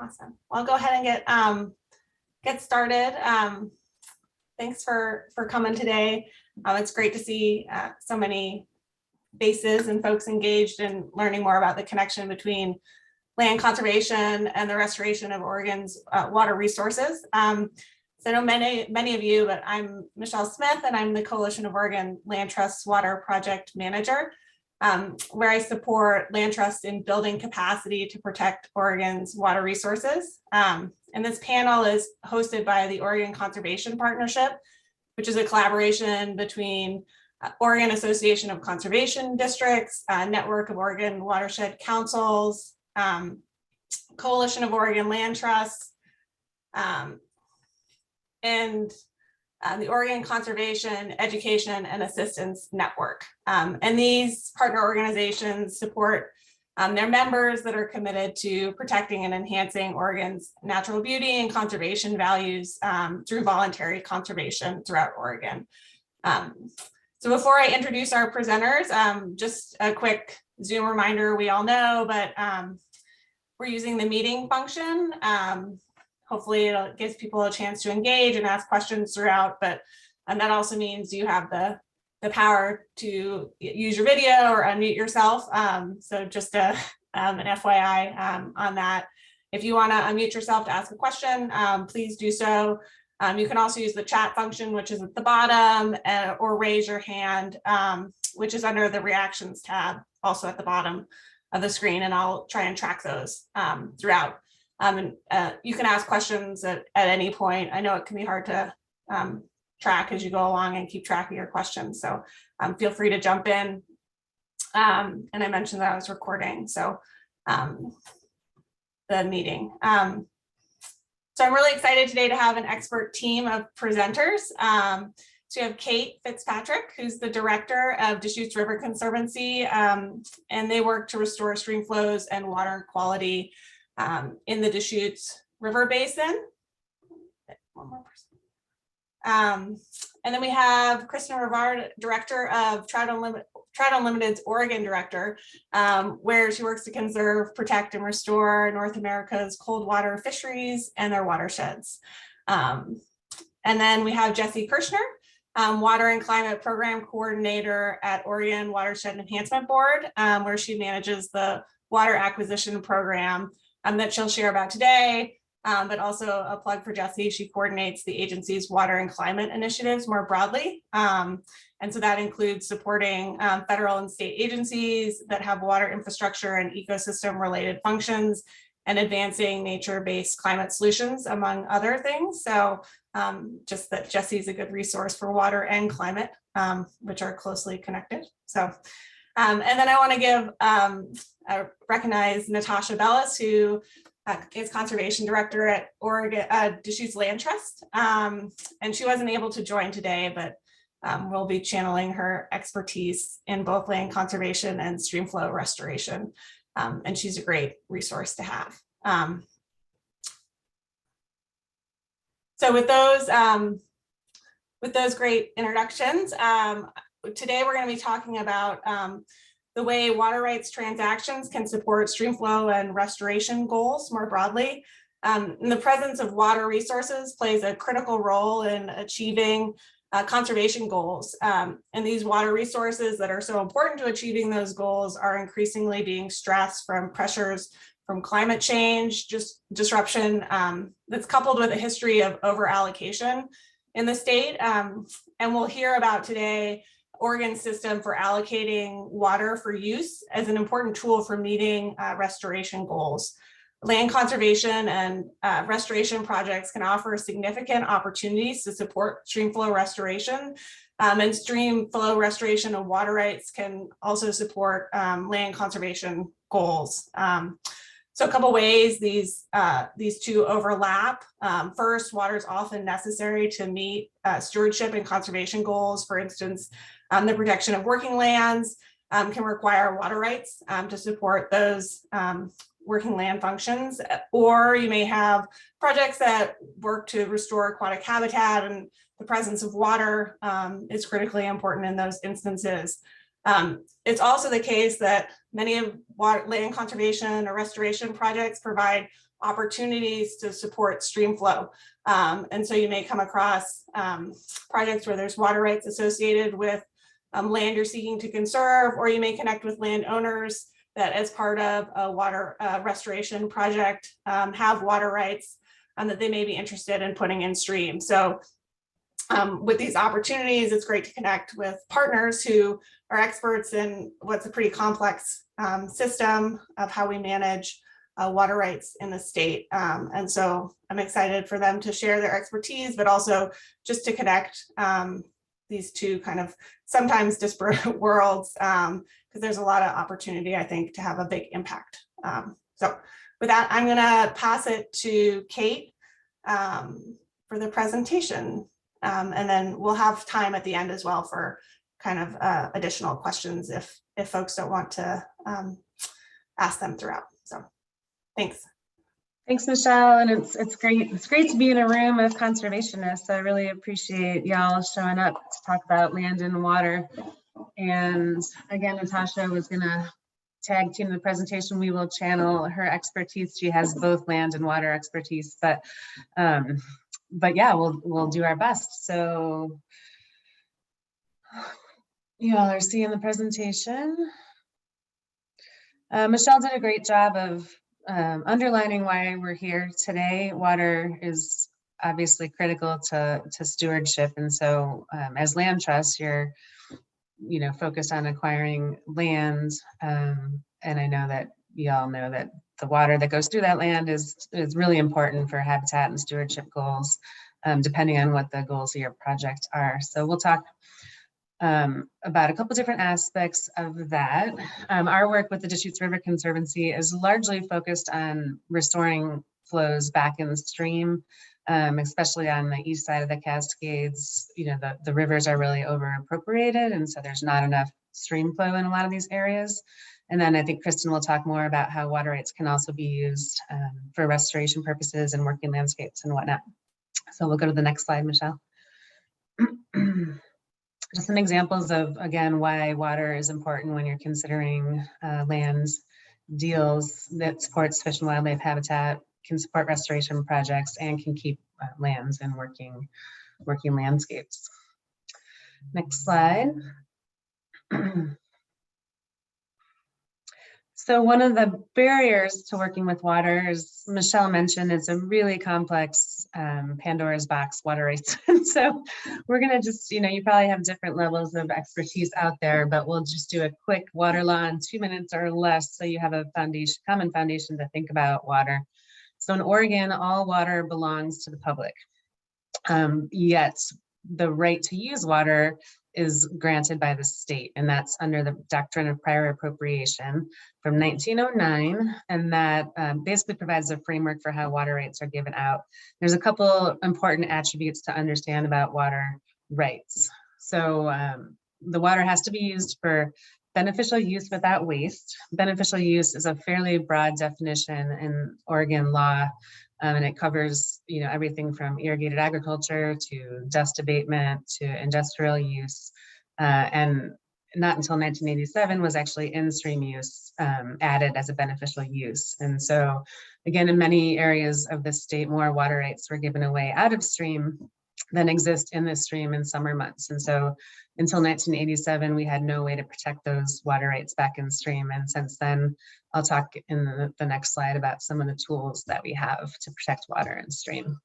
Awesome. Well, I'll go ahead and get started. Thanks for coming today. It's great to see so many faces and folks engaged in learning more about the connection between land conservation and the restoration of Oregon's water resources. So I know many of you, but I'm Michelle Smith, and I'm the Coalition of Oregon Land Trust's Water Project Manager, where I support land trusts in building capacity to protect Oregon's water resources. And this panel is hosted by the Oregon Conservation Partnership, which is a collaboration between Oregon Association of Conservation Districts, Network of Oregon Watershed Councils, Coalition of Oregon Land Trusts, and the Oregon Conservation Education and Assistance Network. And these partner organizations support their members that are committed to protecting and enhancing Oregon's natural beauty and conservation values through voluntary conservation throughout Oregon. So before I introduce our presenters, just a quick Zoom reminder, we all know, but we're using the meeting function. Hopefully it gives people a chance to engage and ask questions throughout, but that also means you have the power to use your video or unmute yourself. So just an FYI on that. If you want to unmute yourself to ask a question, please do so. You can also use the chat function, which is at the bottom, or raise your hand, which is under the reactions tab, also at the bottom of the screen, and I'll try and track those throughout. And you can ask questions at any point. I know it can be hard to track as you go along and keep track of your questions. So feel free to jump in. And I mentioned that I was recording, so the meeting. So I'm really excited today to have an expert team of presenters. So we have Kate Fitzpatrick, who's the director of Deschutes River Conservancy, and they work to restore stream flows and water quality in the Deschutes River Basin. One more person. And then we have Kristen Rivard, director of Trout Unlimited's Oregon director, where she works to conserve, protect, and restore North America's cold water fisheries and their watersheds. And then we have Jesse Kirschner, Water and Climate Program Coordinator at Oregon Watershed Enhancement Board, where she manages the water acquisition program that she'll share about today. But also a plug for Jessie, she coordinates the agency's water and climate initiatives more broadly. And so that includes supporting federal and state agencies that have water infrastructure and ecosystem related functions, and advancing nature-based climate solutions, among other things. So just that Jessie's a good resource for water and climate, which are closely connected. So, and then I want to recognize Natasha Bellis, who is conservation director at Oregon Deschutes Land Trust, and she wasn't able to join today, but we'll be channeling her expertise in both land conservation and stream flow restoration, and she's a great resource to have. So with those great introductions, today we're going to be talking about the way water rights transactions can support stream flow and restoration goals more broadly. And the presence of water resources plays a critical role in achieving conservation goals. And these water resources that are so important to achieving those goals are increasingly being stressed from pressures from climate change, just disruption that's coupled with a history of over-allocation in the state. And we'll hear about today Oregon's system for allocating water for use as an important tool for meeting restoration goals. Land conservation and restoration projects can offer significant opportunities to support stream flow restoration, and stream flow restoration of water rights can also support land conservation goals. So a couple ways these two overlap. First, water is often necessary to meet stewardship and conservation goals. For instance, the protection of working lands can require water rights to support those working land functions, or you may have projects that work to restore aquatic habitat, and the presence of water is critically important in those instances. It's also the case that many of land conservation or restoration projects provide opportunities to support stream flow. And so you may come across projects where there's water rights associated with land you're seeking to conserve, or you may connect with landowners that as part of a water restoration project have water rights that they may be interested in putting in stream. So with these opportunities, it's great to connect with partners who are experts in what's a pretty complex system of how we manage water rights in the state. And so I'm excited for them to share their expertise, but also just to connect these two kind of sometimes disparate worlds, because there's a lot of opportunity, I think, to have a big impact. So with that, I'm gonna pass it to Kate for the presentation. And then we'll have time at the end as well for kind of additional questions if folks don't want to ask them throughout. So thanks. Thanks, Michelle. And it's great. It's great to be in a room of conservationists. I really appreciate y'all showing up to talk about land and water. And again, Natasha was gonna tag team the presentation. We will channel her expertise. She has both land and water expertise, but yeah, we'll do our best. So you all are seeing the presentation. Michelle did a great job of underlining why we're here today. Water is obviously critical to stewardship, and so as land trusts, you're focused on acquiring land, and I know that you all know that the water that goes through that land is really important for habitat and stewardship goals, depending on what the goals of your project are. So we'll talk about a couple different aspects of that. Our work with the Deschutes River Conservancy is largely focused on restoring flows back in the stream, especially on the east side of the Cascades. The rivers are really over appropriated, and so there's not enough stream flow in a lot of these areas. And then I think Kristen will talk more about how water rights can also be used for restoration purposes and working landscapes and whatnot. So we'll go to the next slide, Michelle. Just some examples of, again, why water is important when you're considering land deals that supports fish and wildlife habitat, can support restoration projects, and can keep lands and working landscapes. Next slide. So one of the barriers to working with water, as Michelle mentioned, it's a really complex Pandora's box, water rights. And so we're gonna just, you probably have different levels of expertise out there, but we'll just do a quick water law in 2 minutes or less, so you have a common foundation to think about water. So in Oregon, all water belongs to the public, yet the right to use water is granted by the state, and that's under the Doctrine of Prior Appropriation from 1909, and that basically provides a framework for how water rights are given out. There's a couple important attributes to understand about water rights. So the water has to be used for beneficial use without waste. Beneficial use is a fairly broad definition in Oregon law, and it covers everything from irrigated agriculture to dust abatement to industrial use, and not until 1987 was actually in-stream use added as a beneficial use. And so again, in many areas of the state, more water rights were given away out of stream than exist in the stream in summer months. And so until 1987, we had no way to protect those water rights back in stream. And since then, I'll talk in the next slide about some of the tools that we have to protect water in stream.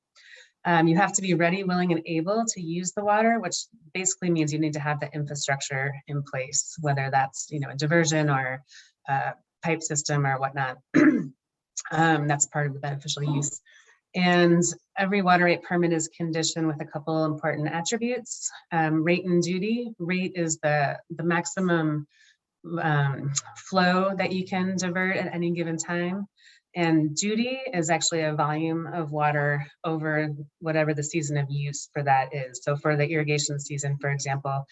You have to be ready, willing, and able to use the water, which basically means you need to have the infrastructure in place, whether that's a diversion or a pipe system or whatnot. That's part of the beneficial use. And every water right permit is conditioned with a couple important attributes. Rate and duty. Rate is the maximum flow that you can divert at any given time. And duty is actually a volume of water over whatever the season of use for that is. So for the irrigation season, for example,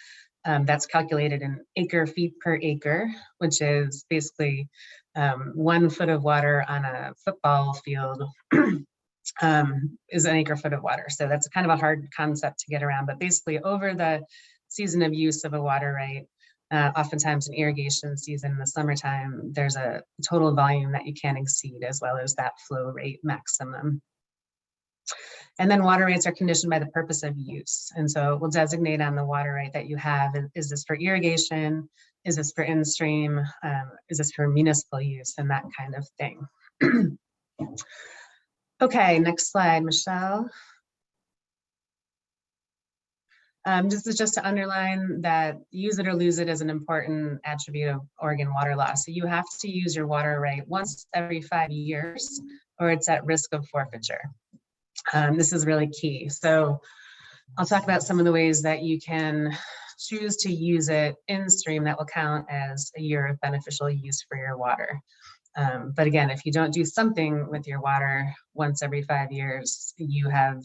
that's calculated in acre feet per acre, which is basically 1 foot of water on a football field is an acre foot of water. So that's kind of a hard concept to get around, but basically over the season of use of a water right, Oftentimes in irrigation season in the summertime, there's a total volume that you can't exceed, as well as that flow rate maximum. And then water rates are conditioned by the purpose of use. And so we'll designate on the water right that you have, is this for irrigation? Is this for in-stream? Is this for municipal use, and that kind of thing. Okay, next slide, Michelle. This is just to underline that use it or lose it is an important attribute of Oregon water law. So you have to use your water right once every 5 years, or it's at risk of forfeiture. This is really key. So I'll talk about some of the ways that you can choose to use it in stream that will count as a year of beneficial use for your water. But again, if you don't do something with your water once every 5 years, you have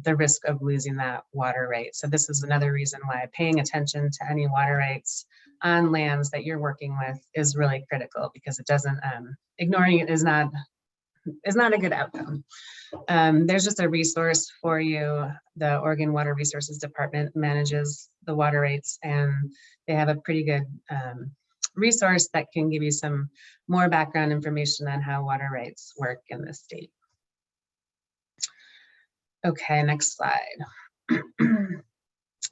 the risk of losing that water right. So this is another reason why paying attention to any water rights on lands that you're working with is really critical, because it doesn't, ignoring it is not a good outcome. There's just a resource for you. The Oregon Water Resources Department manages the water rights, and they have a pretty good resource that can give you some more background information on how water rights work in the state. Okay, next slide.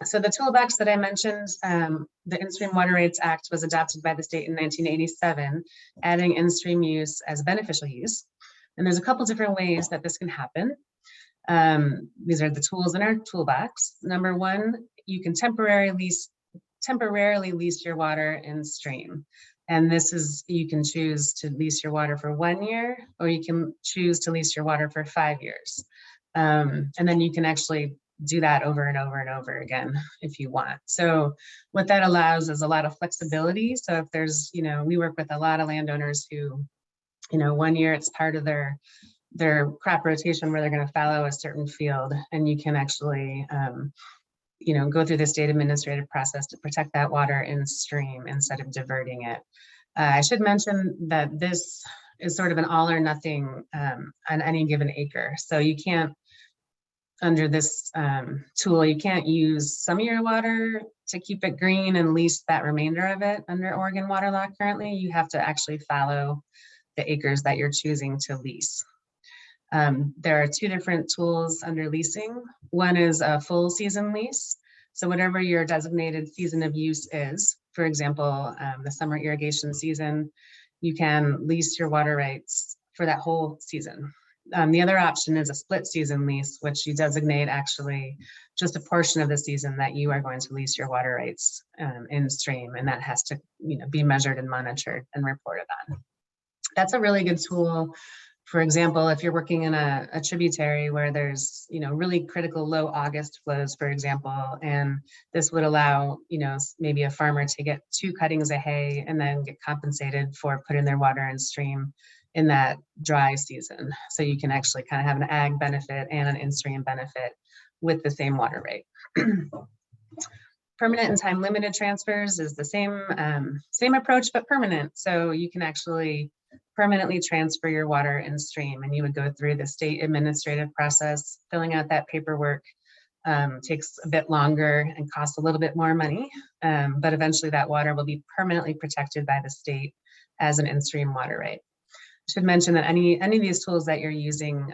So the toolbox that I mentioned, the In-Stream Water Rights Act was adopted by the state in 1987, adding in-stream use as beneficial use. And there's a couple different ways that this can happen. These are the tools in our toolbox. Number one, you can temporarily lease your water in stream. And this is, you can choose to lease your water for 1 year, or you can choose to lease your water for 5 years. And then you can actually do that over and over and over again if you want. So what that allows is a lot of flexibility. So if there's, we work with a lot of landowners who, 1 year it's part of their crop rotation where they're going to fallow a certain field, and you can actually, go through the state administrative process to protect that water in stream instead of diverting it. I should mention that this is sort of an all or nothing on any given acre. So you can't, under this tool, you can't use some of your water to keep it green and lease that remainder of it under Oregon water law currently. You have to actually follow the acres that you're choosing to lease. There are two different tools under leasing. One is a full season lease. So whatever your designated season of use is, for example, the summer irrigation season, you can lease your water rights for that whole season. The other option is a split season lease, which you designate actually just a portion of the season that you are going to lease your water rights in stream, and that has to be measured and monitored and reported on. That's a really good tool. For example, if you're working in a tributary where there's really critical low August flows, for example, and this would allow maybe a farmer to get 2 cuttings of hay and then get compensated for putting their water in stream in that dry season. So you can actually kind of have an ag benefit and an in-stream benefit with the same water rate. Permanent and time limited transfers is the same approach, but permanent. So you can actually permanently transfer your water in stream, and you would go through the state administrative process. Filling out that paperwork takes a bit longer and costs a little bit more money, but eventually that water will be permanently protected by the state as an in-stream water right. I should mention that any of these tools that you're using,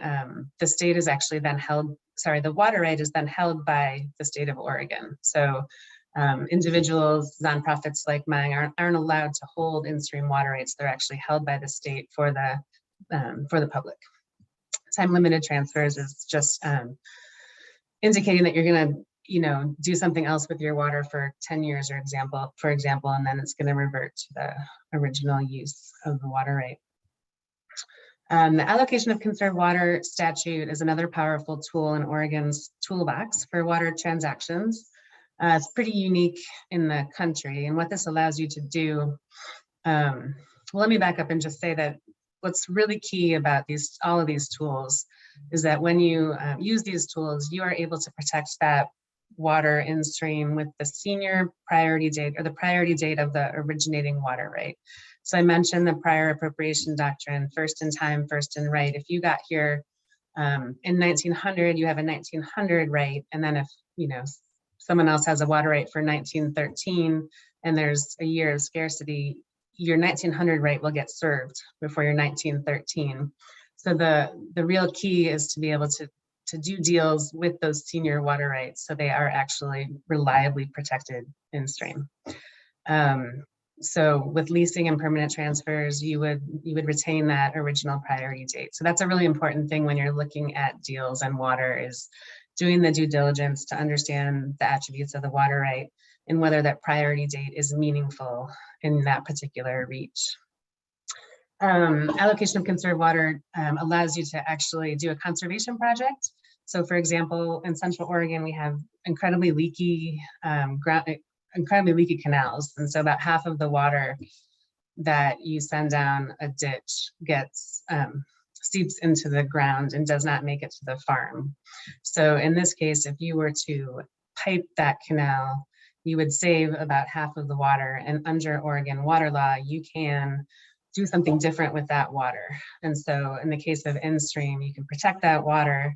the state is actually then held, the water right is then held by the state of Oregon. So individuals, nonprofits like mine aren't allowed to hold in-stream water rights. They're actually held by the state for the public. Time limited transfers is just indicating that you're going to do something else with your water for 10 years, for example, and then it's going to revert to the original use of the water right. The allocation of conserved water statute is another powerful tool in Oregon's toolbox for water transactions. It's pretty unique in the country, and what this allows you to do, well, let me back up and just say that what's really key about all of these tools is that when you use these tools, you are able to protect that water in stream with the senior priority date, or the priority date of the originating water right. So I mentioned the prior appropriation doctrine, first in time, first in right. If you got here in 1900, you have a 1900 right, and then if someone else has a water right for 1913, and there's a year of scarcity, your 1900 right will get served before your 1913. So the real key is to be able to do deals with those senior water rights so they are actually reliably protected in stream. So with leasing and permanent transfers, you would retain that original priority date. So that's a really important thing when you're looking at deals and water, is doing the due diligence to understand the attributes of the water right and whether that priority date is meaningful in that particular reach. Allocation of conserved water allows you to actually do a conservation project. So for example, in Central Oregon, we have incredibly leaky canals. And so about half of the water that you send down a ditch gets seeps into the ground and does not make it to the farm. So in this case, if you were to pipe that canal, you would save about half of the water. And under Oregon water law, you can do something different with that water. And so in the case of in-stream, you can protect that water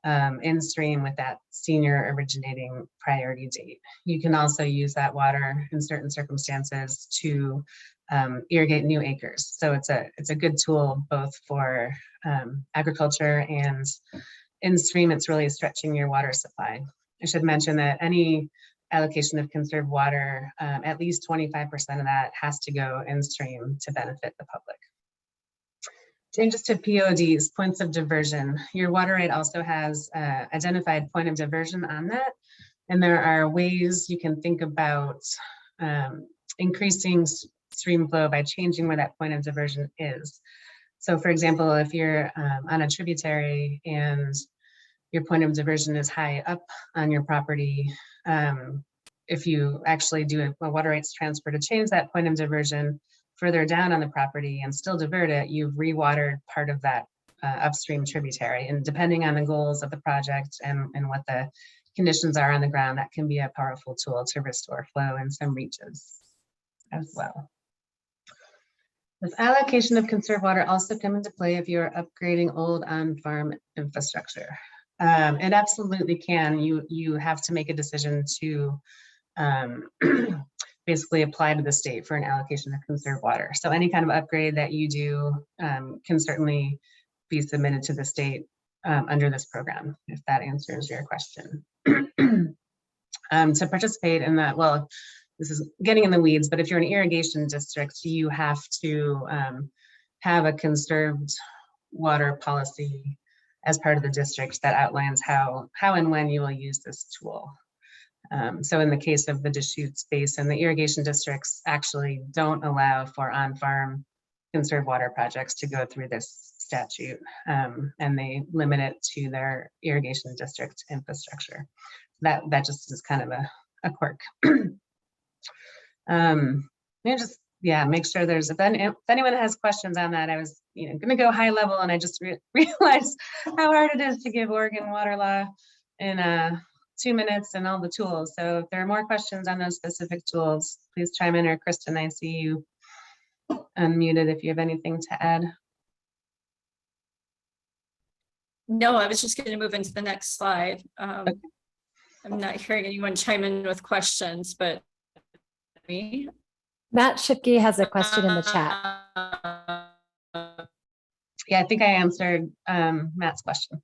in stream with that senior originating priority date. You can also use that water in certain circumstances to irrigate new acres. So it's a good tool both for agriculture, and in stream, it's really stretching your water supply. I should mention that any allocation of conserved water, at least 25% of that has to go in stream to benefit the public. Changes to PODs, points of diversion. Your water right also has identified point of diversion on that. And there are ways you can think about increasing stream flow by changing where that point of diversion is. So for example, if you're on a tributary and your point of diversion is high up on your property, if you actually do a water rights transfer to change that point of diversion further down on the property and still divert it, you've rewatered part of that upstream tributary. And depending on the goals of the project and what the conditions are on the ground, that can be a powerful tool to restore flow in some reaches as well. Does allocation of conserved water also come into play if you're upgrading old on-farm infrastructure? It absolutely can. You have to make a decision to basically apply to the state for an allocation of conserved water. So any kind of upgrade that you do can certainly be submitted to the state under this program, if that answers your question. To participate in that, well, this is getting in the weeds, but if you're an irrigation district, you have to have a conserved water policy as part of the district that outlines how and when you will use this tool. So in the case of the Deschutes Basin, the irrigation districts actually don't allow for on-farm conserved water projects to go through this statute, and they limit it to their irrigation district infrastructure. That just is kind of a quirk. Just make sure there's, if anyone has questions on that, I was gonna go high level, and I just realized how hard it is to give Oregon water law in 2 minutes and all the tools. So if there are more questions on those specific tools, please chime in, or Kristen, I see you unmuted if you have anything to add. No, I was just going to move into the next slide. Okay. I'm not hearing anyone chime in with questions, but me. Matt Shipke has a question in the chat. Yeah, I think I answered Matt's question.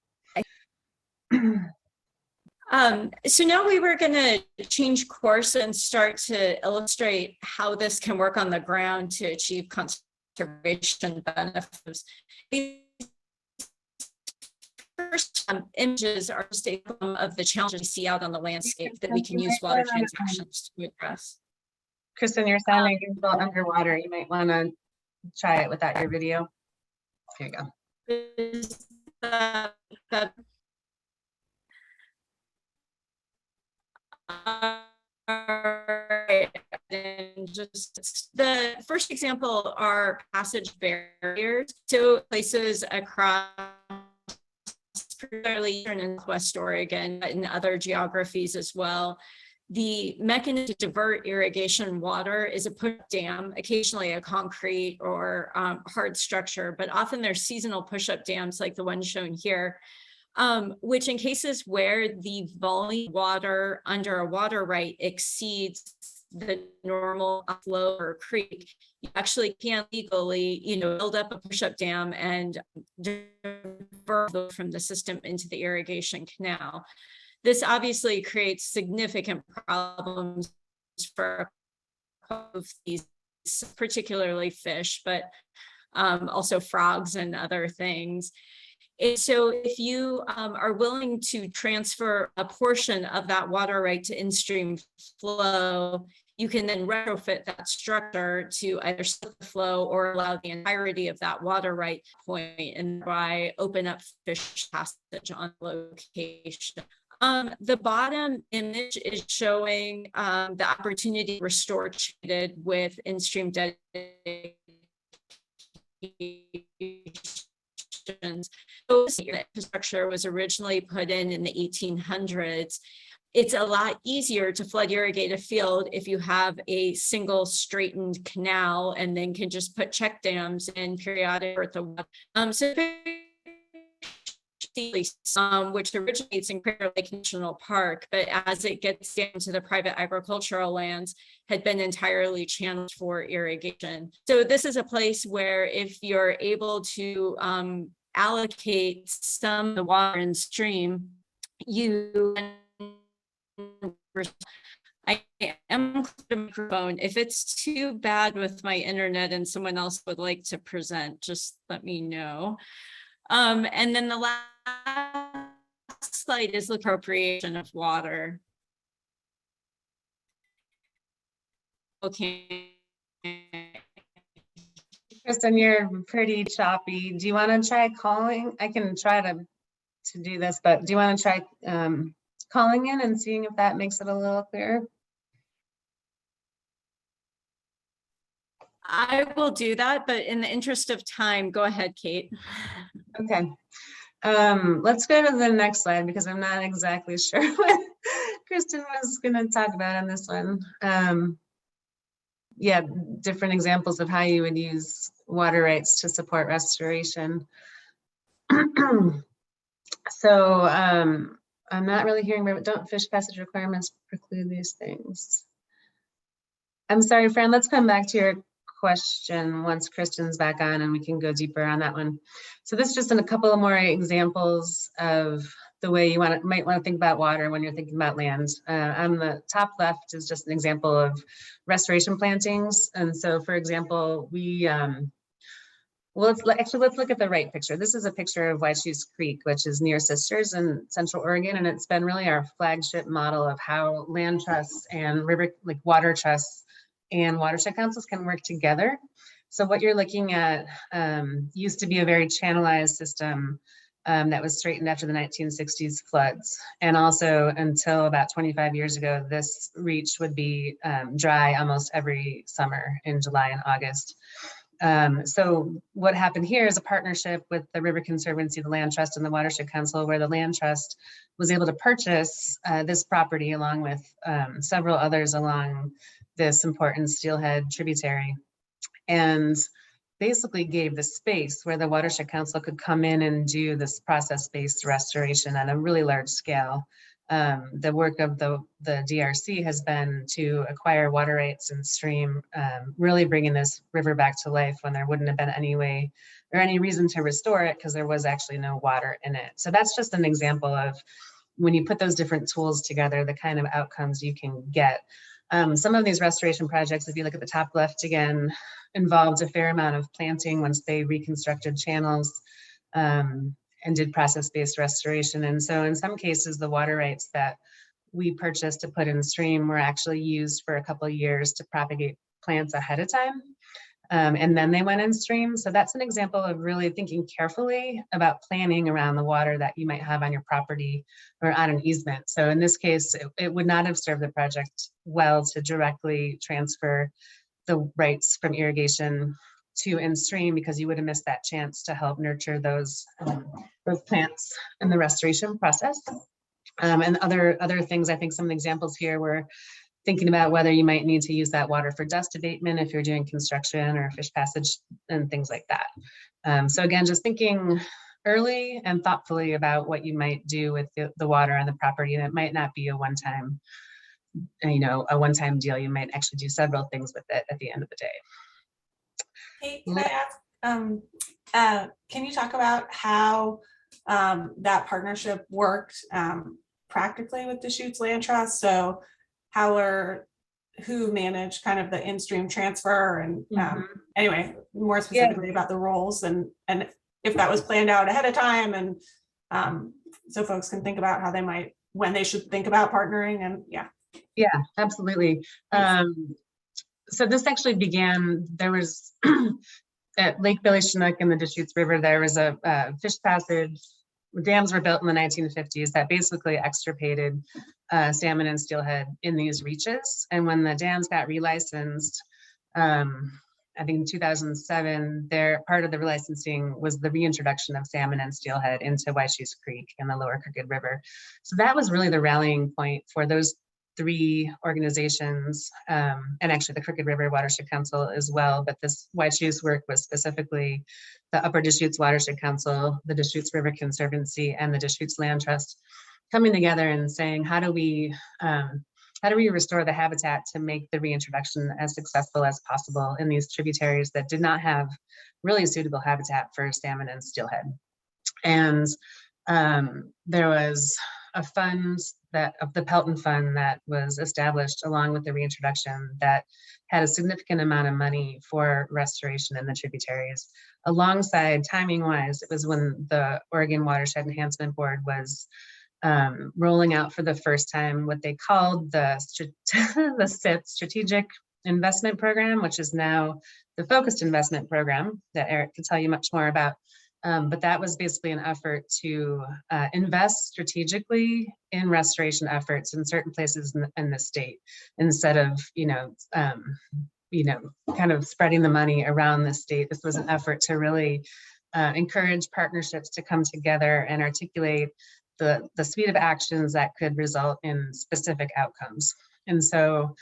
So now we were going to change course and start to illustrate how this can work on the ground to achieve conservation benefits. These first images are just a of the challenges we see out on the landscape that we can use water transactions to address. Kristen, you're sounding a little underwater. You might want to try it without your video. Here you go. And just the first example are passage barriers. So places across particularly eastern and west Oregon, but in other geographies as well. The mechanism to divert irrigation water is a push dam, occasionally a concrete or hard structure, but often there's seasonal push-up dams like the one shown here, which in cases where the volume of water under a water right exceeds the normal flow or creek, you actually can legally, build up a push-up dam and divert from the system into the irrigation canal. This obviously creates significant problems for these, particularly fish, but also frogs and other things. And so if you are willing to transfer a portion of that water right to in-stream flow, you can then retrofit that structure to either split the flow or allow the entirety of that water right point, and thereby open up fish passage on location. The bottom image is showing the opportunity to restore treated with in-stream dedication. So the infrastructure was originally put in the 1800s. It's a lot easier to flood irrigate a field if you have a single straightened canal and then can just put check dams and periodic which originates in Crater Lake National Park, but as it gets down to the private agricultural lands, had been entirely channeled for irrigation. So this is a place where if you're able to allocate some of the water in stream, I am the microphone. If it's too bad with my internet and someone else would like to present, just let me know. And then the last slide is the appropriation of water. Okay. Kristen, you're pretty choppy. Do you want to try calling? I can try to do this, but do you want to try calling in and seeing if that makes it a little clearer? I will do that, but in the interest of time, go ahead, Kate. Okay. Let's go to the next slide because I'm not exactly sure what Kristen was going to talk about on this one. Yeah, different examples of how you would use water rights to support restoration. So I'm not really hearing, but don't fish passage requirements preclude these things? I'm sorry, Fran, let's come back to your question once Kristen's back on and we can go deeper on that one. So this is just a couple of more examples of the way you might want to think about water when you're thinking about land. On the top left is just an example of restoration plantings. And so, for example, let's look at the right picture. This is a picture of Waichus Creek, which is near Sisters in Central Oregon, and it's been really our flagship model of how land trusts and water trusts and watershed councils can work together. So what you're looking at used to be a very channelized system that was straightened after the 1960s floods. And also until about 25 years ago, this reach would be dry almost every summer in July and August. So what happened here is a partnership with the River Conservancy, the Land Trust, and the Watershed Council, where the Land Trust was able to purchase this property along with several others along this important Steelhead tributary, and basically gave the space where the Watershed Council could come in and do this process-based restoration on a really large scale. The work of the DRC has been to acquire water rights and stream, really bringing this river back to life when there wouldn't have been any way or any reason to restore it because there was actually no water in it. So that's just an example of when you put those different tools together, the kind of outcomes you can get. Some of these restoration projects, if you look at the top left again, involved a fair amount of planting once they reconstructed channels and did process-based restoration. And so in some cases, the water rights that we purchased to put in stream were actually used for a couple of years to propagate plants ahead of time. And then they went in stream. So that's an example of really thinking carefully about planning around the water that you might have on your property or on an easement. So in this case, it would not have served the project well to directly transfer the rights from irrigation to in stream because you would have missed that chance to help nurture those plants in the restoration process. And other things, I think some examples here were thinking about whether you might need to use that water for dust abatement if you're doing construction or fish passage and things like that. So again, just thinking early and thoughtfully about what you might do with the water on the property, and it might not be a one-time a one-time deal. You might actually do several things with it at the end of the day. Kate, can I ask, can you talk about how that partnership worked practically with Deschutes Land Trust? So who managed kind of the in-stream transfer and anyway, more specifically about the roles and if that was planned out ahead of time and so folks can think about how when they should think about partnering and Yeah, absolutely. So this actually began, there was at Lake Billy Chinook in the Deschutes River, there was a fish passage. Dams were built in the 1950s that basically extirpated salmon and steelhead in these reaches. And when the dams got relicensed, I think in 2007, part of the relicensing was the reintroduction of salmon and steelhead into Waichus Creek and the Lower Crooked River. So that was really the rallying point for those 3 organizations, and actually the Crooked River Watershed Council as well. But this Waichus work was specifically the Upper Deschutes Watershed Council, the Deschutes River Conservancy, and the Deschutes Land Trust coming together and saying, how do we restore the habitat to make the reintroduction as successful as possible in these tributaries that did not have really suitable habitat for salmon and steelhead. And there was a fund the Pelton Fund that was established along with the reintroduction that had a significant amount of money for restoration in the tributaries. Alongside, timing wise, it was when the Oregon Watershed Enhancement Board was rolling out for the first time what they called the SIP, Strategic Investment Program, which is now the Focused Investment Program that Eric can tell you much more about. But that was basically an effort to invest strategically in restoration efforts in certain places in the state, instead of kind of spreading the money around the state. This was an effort to really encourage partnerships to come together and articulate the suite of actions that could result in specific outcomes. And so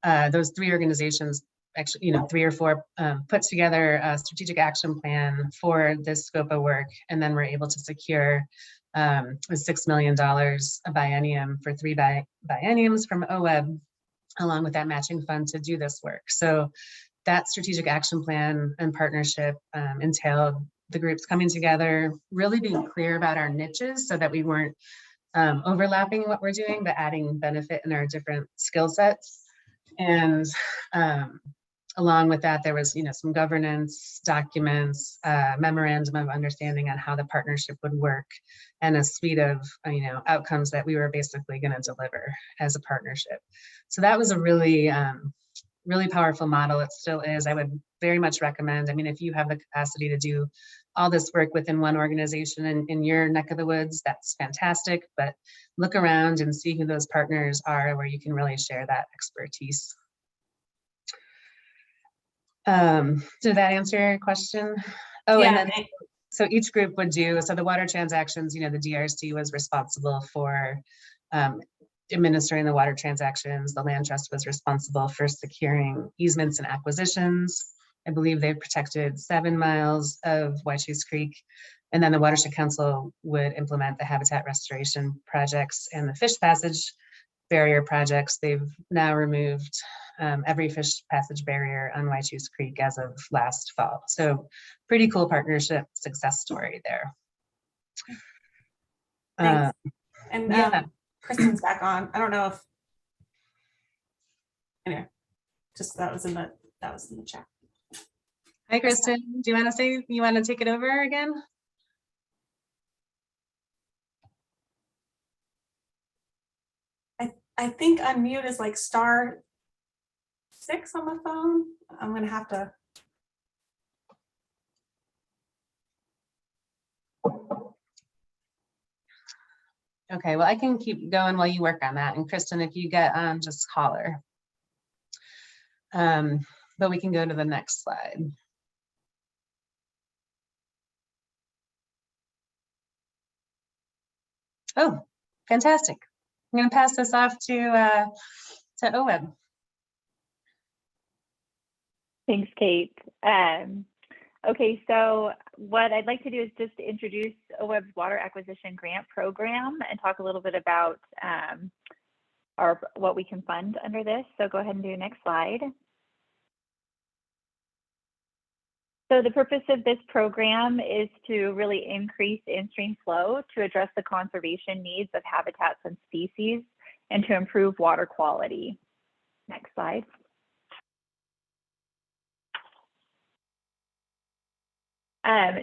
those 3 organizations, actually, 3 or 4, put together a strategic action plan for this scope of work, and then we're able to secure $6 million a biennium for 3 bienniums from OWEB, along with that matching fund to do this work. So that strategic action plan and partnership entailed the groups coming together, really being clear about our niches so that we weren't overlapping what we're doing, but adding benefit in our different skill sets. And along with that, there was, some governance documents, memorandum of understanding on how the partnership would work, and a suite of, outcomes that we were basically going to deliver as a partnership. So that was a really, really powerful model. It still is. I would very much recommend, if you have the capacity to do all this work within one organization in your neck of the woods, that's fantastic. But look around and see who those partners are, where you can really share that expertise. Did that answer your question? Oh, yeah. And then, so each group would do, so the water transactions, the DRC was responsible for administering the water transactions. The land trust was responsible for securing easements and acquisitions. I believe they protected 7 miles of Waichus Creek. And then the Watershed Council would implement the habitat restoration projects and the fish passage barrier projects. They've now removed every fish passage barrier on Waichus Creek as of last fall. So pretty cool partnership success story there. Thanks. And yeah. Kristen's back on. I don't know if, anyway, just that was in the chat. Hi, Kristen. Do you want to take it over again? I think unmute is like *6 on the phone. I'm gonna have to. Okay, well, I can keep going while you work on that. And Kristen, if you get on, just call her. But we can go to the next slide. Oh, fantastic. I'm going to pass this off to OWEB. Thanks, Kate. Okay, so what I'd like to do is just introduce OWEB's Water Acquisition Grant Program and talk a little bit about what we can fund under this. So go ahead and do the next slide. So the purpose of this program is to really increase in-stream flow to address the conservation needs of habitats and species and to improve water quality. Next slide.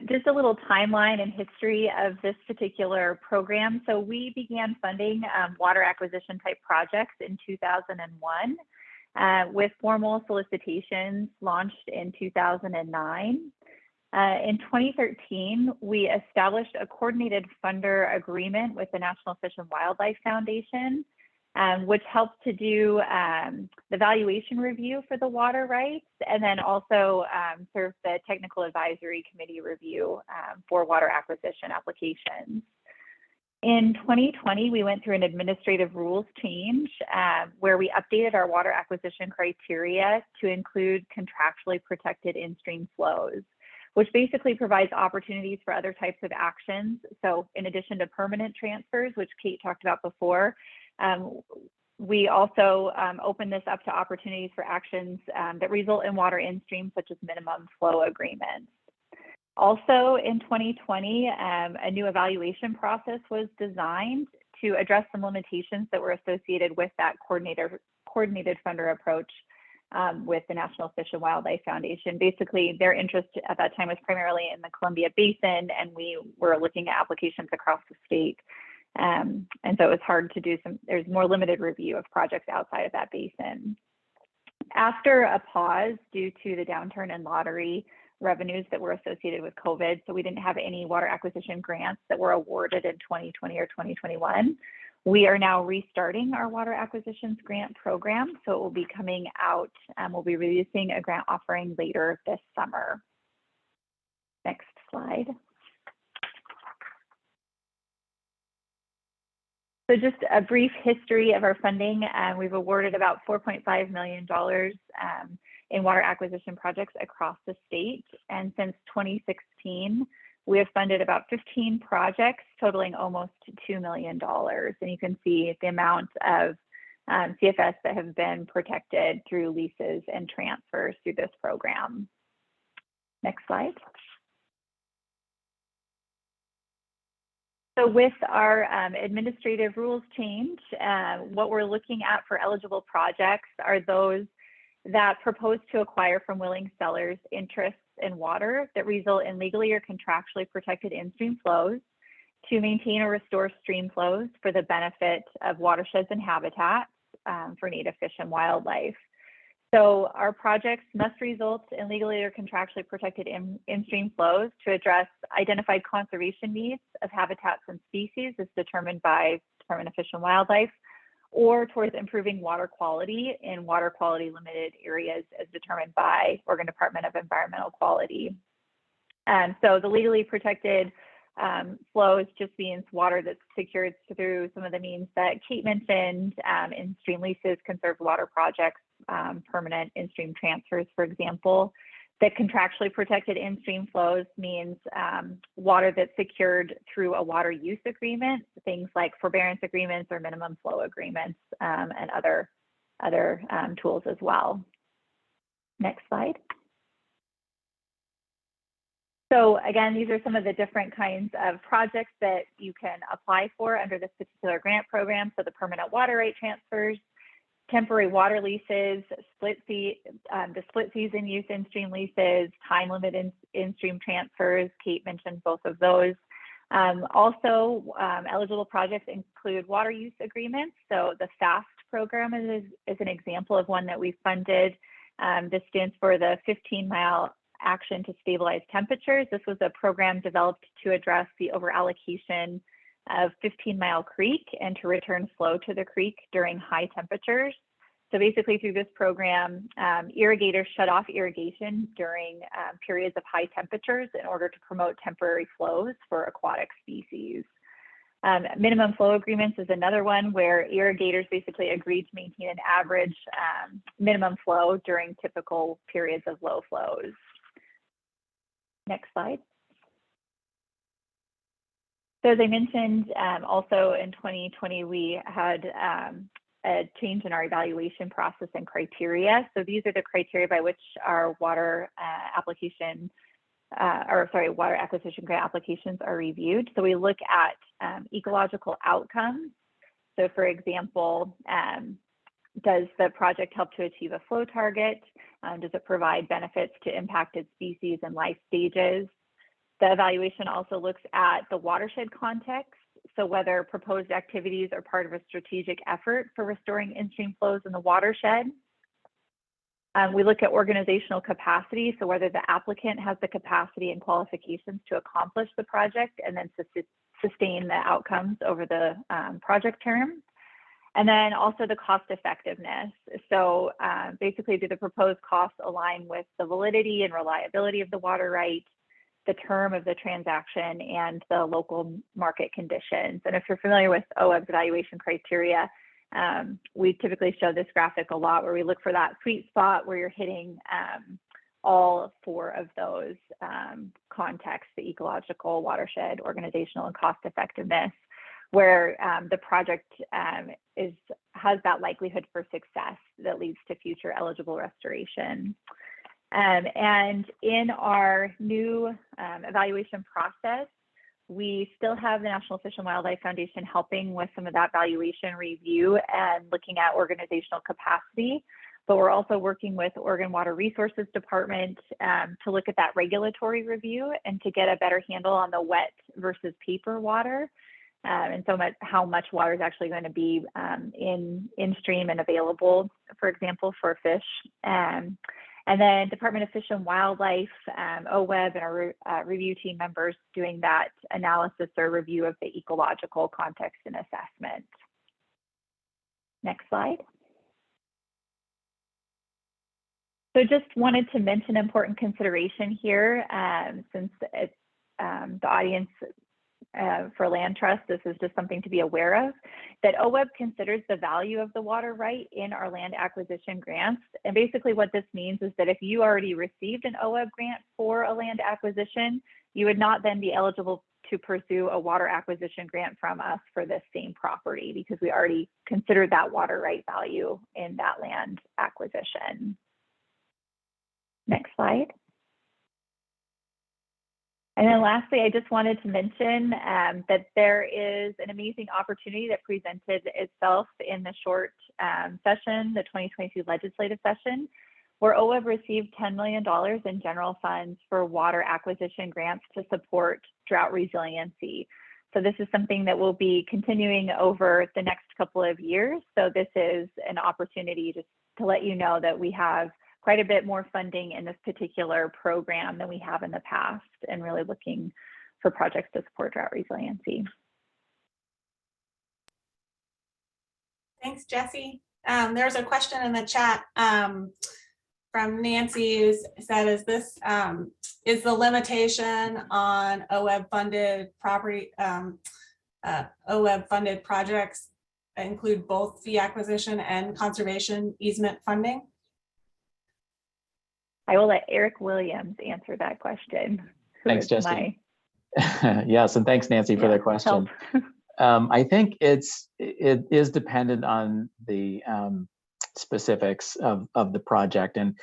Just a little timeline and history of this particular program. So we began funding water acquisition type projects in 2001 with formal solicitations launched in 2009. In 2013, we established a coordinated funder agreement with the National Fish and Wildlife Foundation, which helped to do the valuation review for the water rights, and then also served the technical advisory committee review for water acquisition applications. In 2020, we went through an administrative rules change where we updated our water acquisition criteria to include contractually protected in-stream flows, which basically provides opportunities for other types of actions. So in addition to permanent transfers, which Kate talked about before, we also open this up to opportunities for actions that result in water in-stream, such as minimum flow agreements. Also in 2020, a new evaluation process was designed to address some limitations that were associated with that coordinated funder approach with the National Fish and Wildlife Foundation. Basically, their interest at that time was primarily in the Columbia Basin, and we were looking at applications across the state. And so it was hard to do there's more limited review of projects outside of that basin. After a pause due to the downturn in lottery revenues that were associated with COVID, so we didn't have any water acquisition grants that were awarded in 2020 or 2021. We are now restarting our water acquisitions grant program, so it will be coming out, we'll be releasing a grant offering later this summer. Next slide. So just a brief history of our funding. We've awarded about $4.5 million in water acquisition projects across the state. And since 2016, we have funded about 15 projects totaling almost $2 million. And you can see the amount of CFS that have been protected through leases and transfers through this program. Next slide. So with our administrative rules change, what we're looking at for eligible projects are those that propose to acquire from willing sellers interests in water that result in legally or contractually protected in-stream flows, to maintain or restore stream flows for the benefit of watersheds and habitats for native fish and wildlife. So our projects must result in legally or contractually protected in-stream flows to address identified conservation needs of habitats and species as determined by Department of Fish and Wildlife, or towards improving water quality in water quality limited areas as determined by Oregon Department of Environmental Quality. So the legally protected flows just means water that's secured through some of the means that Kate mentioned, in-stream leases, conserved water projects, permanent in-stream transfers, for example. The contractually protected in-stream flows means water that's secured through a water use agreement, things like forbearance agreements or minimum flow agreements, and other tools as well. Next slide. So again, these are some of the different kinds of projects that you can apply for under this particular grant program. So the permanent water right transfers, temporary water leases, the split season use in-stream leases, time limit in-stream transfers. Kate mentioned both of those. Also, eligible projects include water use agreements. So the FAST program is an example of one that we funded. This stands for the 15-mile Action to Stabilize Temperatures. This was a program developed to address the overallocation of 15 Mile Creek and to return flow to the creek during high temperatures. So basically through this program, irrigators shut off irrigation during periods of high temperatures in order to promote temporary flows for aquatic species. Minimum flow agreements is another one where irrigators basically agreed to maintain an average minimum flow during typical periods of low flows. Next slide. So as I mentioned, also in 2020, we had a change in our evaluation process and criteria. So these are the criteria by which our water water acquisition grant applications are reviewed. So we look at ecological outcomes. So for example, does the project help to achieve a flow target? Does it provide benefits to impacted species and life stages? The evaluation also looks at the watershed context. So whether proposed activities are part of a strategic effort for restoring in-stream flows in the watershed. We look at organizational capacity. So whether the applicant has the capacity and qualifications to accomplish the project and then sustain the outcomes over the project term. And then also the cost effectiveness. So basically, do the proposed costs align with the validity and reliability of the water right, the term of the transaction, and the local market conditions? And if you're familiar with OWEB's evaluation criteria, we typically show this graphic a lot, where we look for that sweet spot where you're hitting all four of those contexts: the ecological, watershed, organizational, and cost effectiveness, where the project has that likelihood for success that leads to future eligible restoration. And in our new evaluation process, we still have the National Fish and Wildlife Foundation helping with some of that valuation review and looking at organizational capacity. But we're also working with Oregon Water Resources Department to look at that regulatory review and to get a better handle on the wet versus paper water. And so how much water is actually going to be in stream and available, for example, for fish. And then Department of Fish and Wildlife, OWEB, and our review team members doing that analysis or review of the ecological context and assessment. Next slide. So just wanted to mention an important consideration here, since it's the audience for land trust, this is just something to be aware of, that OWEB considers the value of the water right in our land acquisition grants. And basically what this means is that if you already received an OWEB grant for a land acquisition, you would not then be eligible to pursue a water acquisition grant from us for this same property, because we already considered that water right value in that land acquisition. Next slide. And then lastly, I just wanted to mention that there is an amazing opportunity that presented itself in the short session, the 2022 legislative session, where OWEB received $10 million in general funds for water acquisition grants to support drought resiliency. So this is something that will be continuing over the next couple of years. So this is an opportunity just to let you know that we have quite a bit more funding in this particular program than we have in the past, and really looking for projects to support drought resiliency. Thanks, Jessie. There's a question in the chat from Nancy, who said, is this is the limitation on OWEB funded property, OWEB funded projects include both fee acquisition and conservation easement funding? I will let Eric Williams answer that question. Thanks, Jessie. Yes, and thanks, Nancy, for the question. I think it is dependent on the specifics of the project. And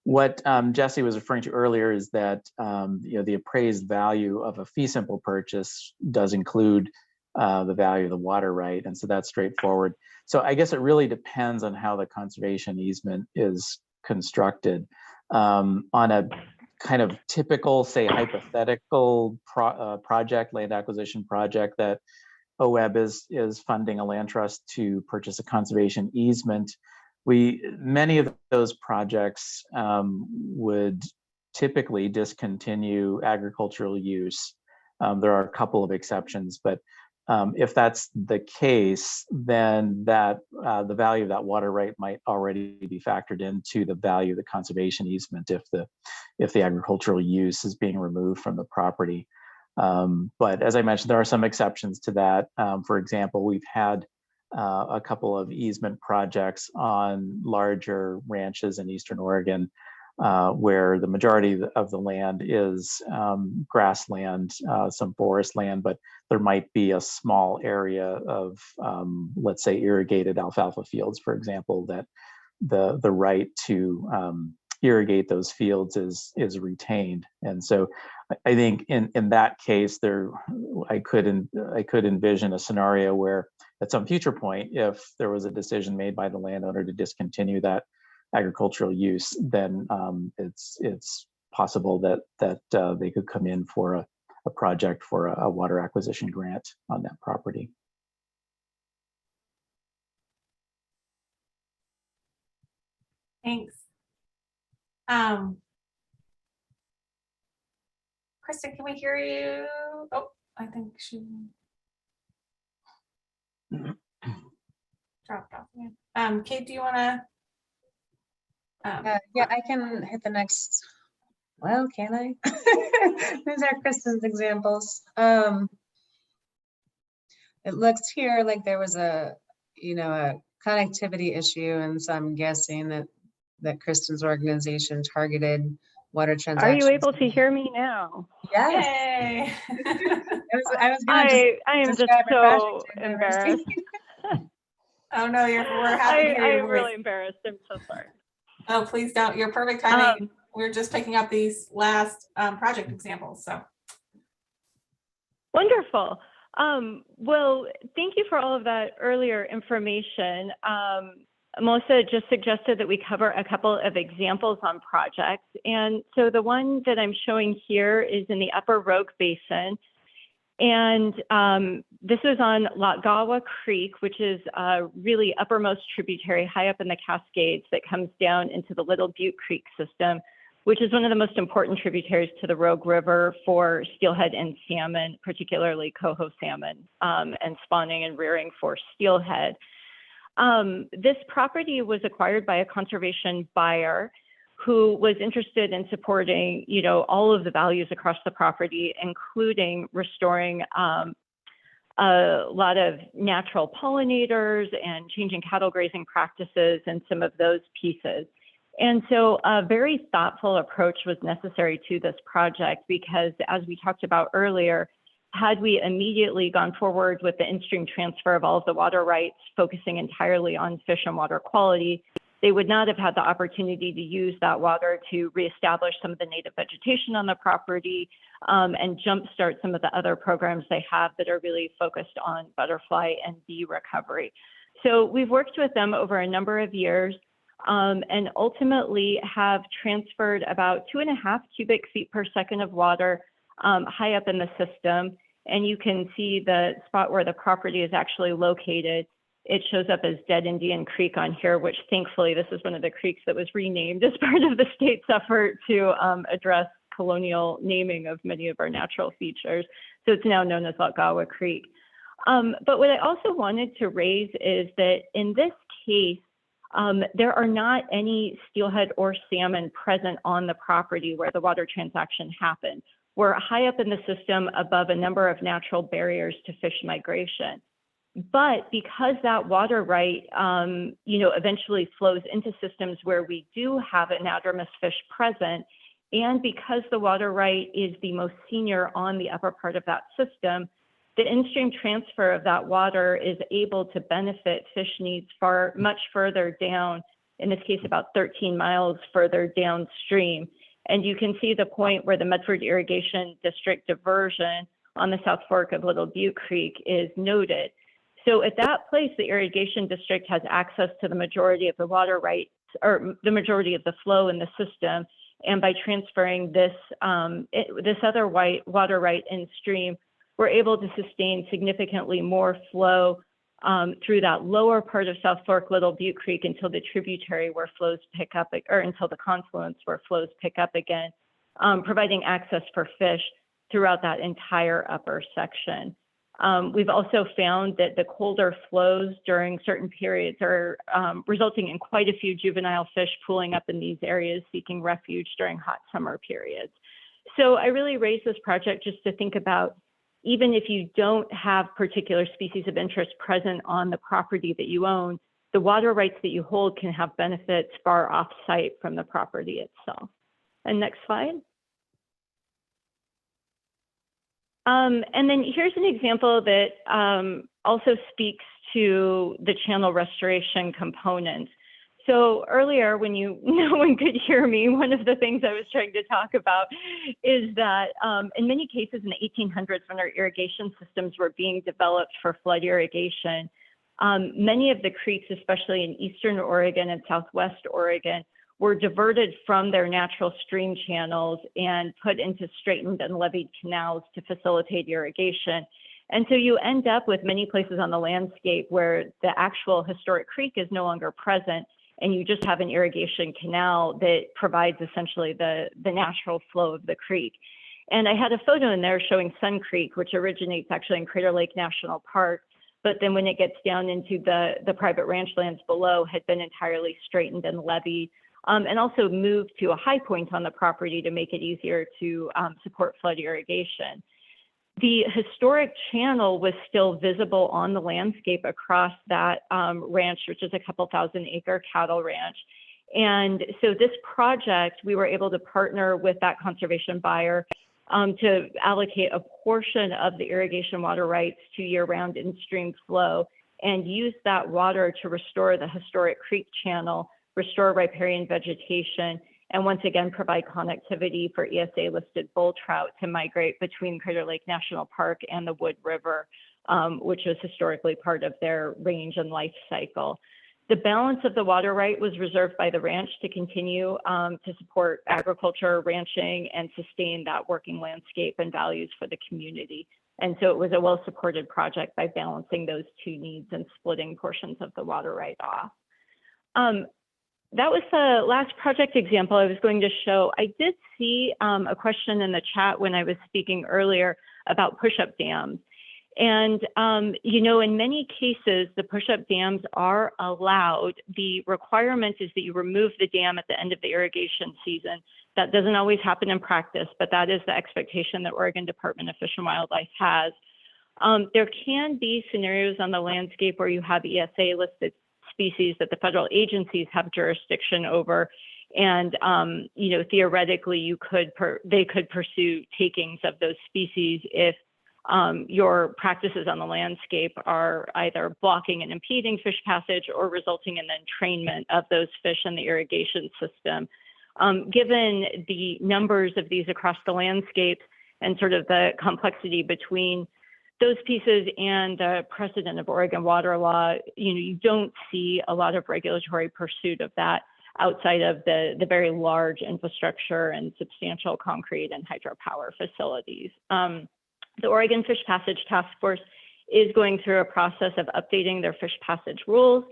what Jessie was referring to earlier is that the appraised value of a fee simple purchase does include the value of the water right, and so that's straightforward. So I guess it really depends on how the conservation easement is constructed. On a kind of typical, say, hypothetical project, land acquisition project that OWEB is funding a land trust to purchase a conservation easement, many of those projects would typically discontinue agricultural use. There are a couple of exceptions, but if that's the case, then the value of that water right might already be factored into the value of the conservation easement if the agricultural use is being removed from the property. But as I mentioned, there are some exceptions to that. For example, we've had a couple of easement projects on larger ranches in Eastern Oregon where the majority of the land is grassland, some forest land, but there might be a small area of, let's say, irrigated alfalfa fields, for example, that the right to irrigate those fields is retained. And so I think in that case, I could envision a scenario where at some future point, if there was a decision made by the landowner to discontinue that agricultural use, then it's possible that they could come in for a project for a water acquisition grant on that property. Thanks. Kristen, can we hear you? Oh, I think she dropped off. Kate, do you want to? Yeah, I can hit the next. Well, can I? These are Kristen's examples. It looks here like there was a connectivity issue, and so I'm guessing that Kristen's organization targeted water transactions. Are you able to hear me now? Yes. Yay. I am just so embarrassed. Oh no, we're happy to hear your I'm voice. really embarrassed. I'm so sorry. Oh, please don't. You're perfect timing. We're just picking up these last project examples. So wonderful. Well, thank you for all of that earlier information. Melissa just suggested that we cover a couple of examples on projects. And so the one that I'm showing here is in the Upper Rogue Basin. And this is on Lotgawa Creek, which is a really uppermost tributary high up in the Cascades that comes down into the Little Butte Creek system, which is one of the most important tributaries to the Rogue River for steelhead and salmon, particularly coho salmon, and spawning and rearing for steelhead. This property was acquired by a conservation buyer who was interested in supporting, all of the values across the property, including restoring a lot of natural pollinators and changing cattle grazing practices and some of those pieces. And so a very thoughtful approach was necessary to this project because, as we talked about earlier, had we immediately gone forward with the in-stream transfer of all of the water rights, focusing entirely on fish and water quality, they would not have had the opportunity to use that water to reestablish some of the native vegetation on the property and jumpstart some of the other programs they have that are really focused on butterfly and bee recovery. So we've worked with them over a number of years and ultimately have transferred about 2.5 cubic feet per second of water high up in the system. And you can see the spot where the property is actually located. It shows up as Dead Indian Creek on here, which thankfully this is one of the creeks that was renamed as part of the state's effort to address colonial naming of many of our natural features. So it's now known as Lotgawa Creek. But what I also wanted to raise is that in this case, there are not any steelhead or salmon present on the property where the water transaction happened. We're high up in the system above a number of natural barriers to fish migration. But because that water right, eventually flows into systems where we do have anadromous fish present, and because the water right is the most senior on the upper part of that system, the in-stream transfer of that water is able to benefit fish needs much further down, in this case, about 13 miles further downstream. And you can see the point where the Medford Irrigation District diversion on the South Fork of Little Butte Creek is noted. So at that place, the irrigation district has access to the majority of the water rights, or the majority of the flow in the system. And by transferring this other water right in stream, we're able to sustain significantly more flow through that lower part of South Fork Little Butte Creek until the tributary where flows pick up, or until the confluence where flows pick up again, providing access for fish throughout that entire upper section. We've also found that the colder flows during certain periods are resulting in quite a few juvenile fish pooling up in these areas seeking refuge during hot summer periods. So I really raised this project just to think about, even if you don't have particular species of interest present on the property that you own, the water rights that you hold can have benefits far off-site from the property itself. And next slide. And then here's an example that also speaks to the channel restoration component. So earlier, when no one could hear me, one of the things I was trying to talk about is that in many cases in the 1800s, when our irrigation systems were being developed for flood irrigation, many of the creeks, especially in eastern Oregon and southwest Oregon, were diverted from their natural stream channels and put into straightened and levied canals to facilitate irrigation. And so you end up with many places on the landscape where the actual historic creek is no longer present, and you just have an irrigation canal that provides essentially the natural flow of the creek. And I had a photo in there showing Sun Creek, which originates actually in Crater Lake National Park, but then when it gets down into the private ranch lands below, had been entirely straightened and levied, and also moved to a high point on the property to make it easier to support flood irrigation. The historic channel was still visible on the landscape across that ranch, which is a couple thousand-acre cattle ranch. And so this project, we were able to partner with that conservation buyer to allocate a portion of the irrigation water rights to year-round in-stream flow and use that water to restore the historic creek channel, restore riparian vegetation, and once again provide connectivity for ESA-listed bull trout to migrate between Crater Lake National Park and the Wood River, which was historically part of their range and life cycle. The balance of the water right was reserved by the ranch to continue to support agriculture, ranching, and sustain that working landscape and values for the community. And so it was a well-supported project by balancing those two needs and splitting portions of the water right off. That was the last project example I was going to show. I did see a question in the chat when I was speaking earlier about push-up dams. And, you know, in many cases, the push-up dams are allowed. The requirement is that you remove the dam at the end of the irrigation season. That doesn't always happen in practice, but that is the expectation that Oregon Department of Fish and Wildlife has. There can be scenarios on the landscape where you have ESA-listed species that the federal agencies have jurisdiction over, and you know, theoretically, they could pursue takings of those species if your practices on the landscape are either blocking and impeding fish passage or resulting in the entrainment of those fish in the irrigation system. Given the numbers of these across the landscape and sort of the complexity between those pieces and the precedent of Oregon water law, you know, you don't see a lot of regulatory pursuit of that outside of the very large infrastructure and substantial concrete and hydropower facilities. The Oregon Fish Passage Task Force is going through a process of updating their fish passage rules,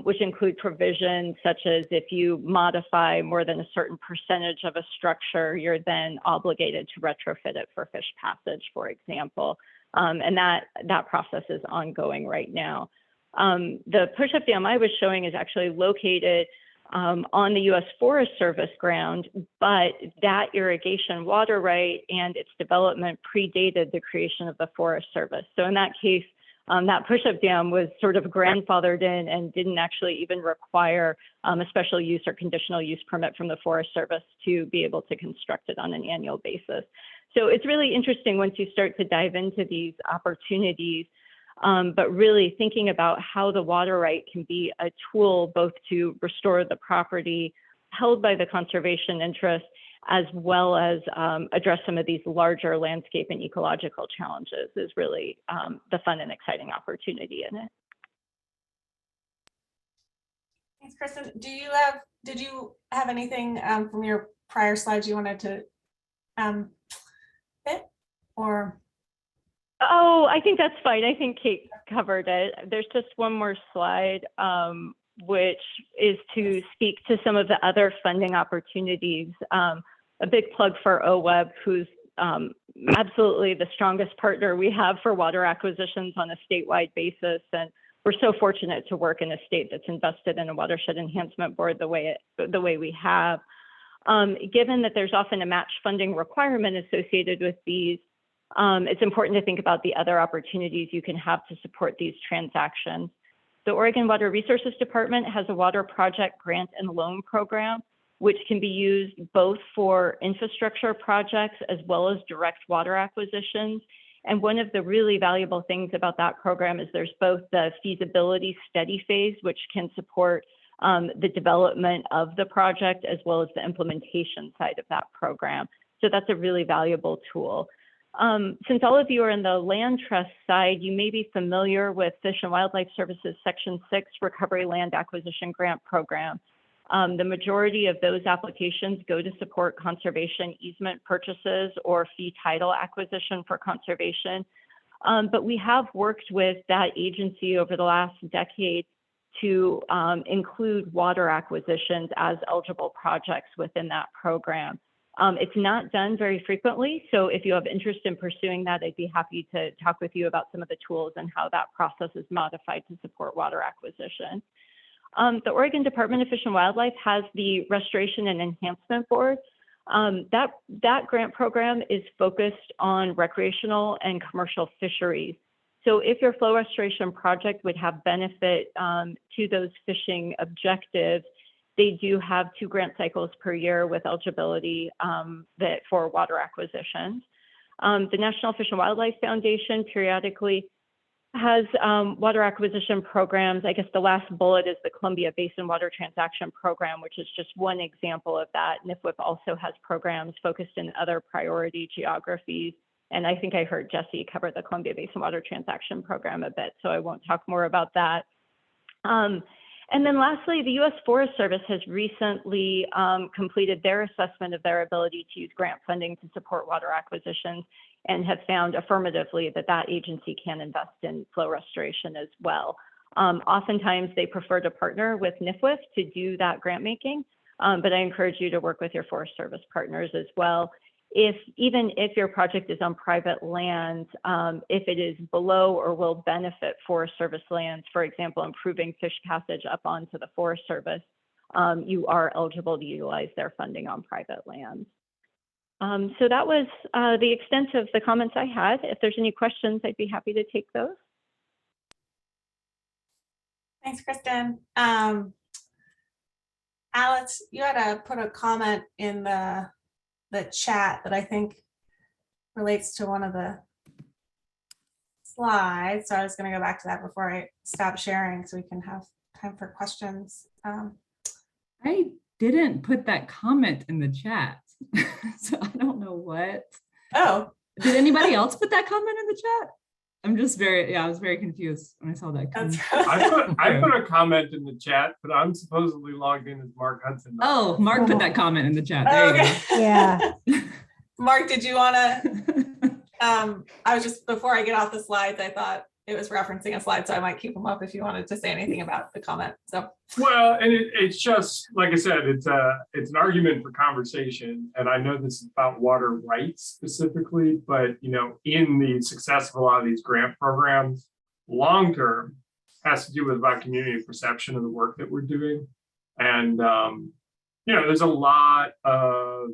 which include provisions such as if you modify more than a certain percentage of a structure, you're then obligated to retrofit it for fish passage, for example. And that process is ongoing right now. The push-up dam I was showing is actually located on the U.S. Forest Service ground, but that irrigation water right and its development predated the creation of the Forest Service. So in that case, that push-up dam was sort of grandfathered in and didn't actually even require a special use or conditional use permit from the Forest Service to be able to construct it on an annual basis. So it's really interesting once you start to dive into these opportunities, but really thinking about how the water right can be a tool both to restore the property held by the conservation interest, as well as address some of these larger landscape and ecological challenges is really the fun and exciting opportunity in it. Thanks, Kristen. Did you have anything from your prior slides you wanted to fit, or? Oh, I think that's fine. I think Kate covered it. There's just one more slide, which is to speak to some of the other funding opportunities. A big plug for OWEB, who's absolutely the strongest partner we have for water acquisitions on a statewide basis. And we're so fortunate to work in a state that's invested in a watershed enhancement board the way we have. Given that there's often a match funding requirement associated with these, it's important to think about the other opportunities you can have to support these transactions. The Oregon Water Resources Department has a water project grant and loan program, which can be used both for infrastructure projects as well as direct water acquisitions. And one of the really valuable things about that program is there's both the feasibility study phase, which can support the development of the project, as well as the implementation side of that program. So that's a really valuable tool. Since all of you are in the land trust side, you may be familiar with Fish and Wildlife Services Section 6 Recovery Land Acquisition Grant Program. The majority of those applications go to support conservation easement purchases or fee title acquisition for conservation. But we have worked with that agency over the last decade to include water acquisitions as eligible projects within that program. It's not done very frequently, so if you have interest in pursuing that, I'd be happy to talk with you about some of the tools and how that process is modified to support water acquisition. The Oregon Department of Fish and Wildlife has the Restoration and Enhancement Board. That grant program is focused on recreational and commercial fisheries. So if your flow restoration project would have benefit to those fishing objectives, they do have 2 grant cycles per year with eligibility for water acquisitions. The National Fish and Wildlife Foundation periodically has water acquisition programs. I guess the last bullet is the Columbia Basin Water Transaction Program, which is just one example of that. NIFWIP also has programs focused in other priority geographies. And I think I heard Jesse cover the Columbia Basin Water Transaction Program a bit, so I won't talk more about that. And then lastly, the U.S. Forest Service has recently completed their assessment of their ability to use grant funding to support water acquisitions, and have found affirmatively that that agency can invest in flow restoration as well. Oftentimes they prefer to partner with NIFWIF to do that grant making, but I encourage you to work with your Forest Service partners as well. Even if your project is on private land, if it is below or will benefit Forest Service lands, for example, improving fish passage up onto the Forest Service, you are eligible to utilize their funding on private lands. So that was the extent of the comments I had. If there's any questions, I'd be happy to take those. Thanks, Kristen. Alex, you had to put a comment in the chat that I think relates to one of the slides. So I was going to go back to that before I stop sharing so we can have time for questions. I didn't put that comment in the chat. So I don't know what. Oh. Did anybody else put that comment in the chat? I'm just I was very confused when I saw that comment. I put a comment in the chat, but I'm supposedly logged in as Mark Hudson. Oh, Mark put that comment in the chat. There you go. Yeah. Mark, did you want to? I was just, before I get off the slides, I thought it was referencing a slide, so I might keep them up if you wanted to say anything about the comment. So. Well, and it's just, like I said, it's an argument for conversation. And I know this is about water rights specifically, but, you know, in the success of a lot of these grant programs, long-term has to do with about community perception of the work that we're doing. And, you know, there's a lot of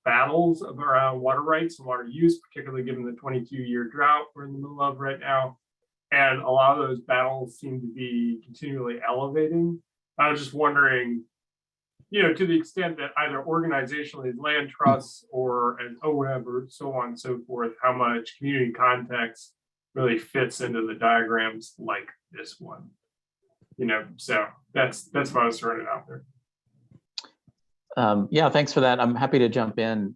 battles around water rights and water use, particularly given the 22-year drought we're in the middle of right now. And a lot of those battles seem to be continually elevating. I was just wondering, you know, to the extent that either organizationally as land trusts or as OWEB or so on and so forth, how much community context really fits into the diagrams like this one. You know, so that's why I was throwing it out there. Yeah, thanks for that. I'm happy to jump in.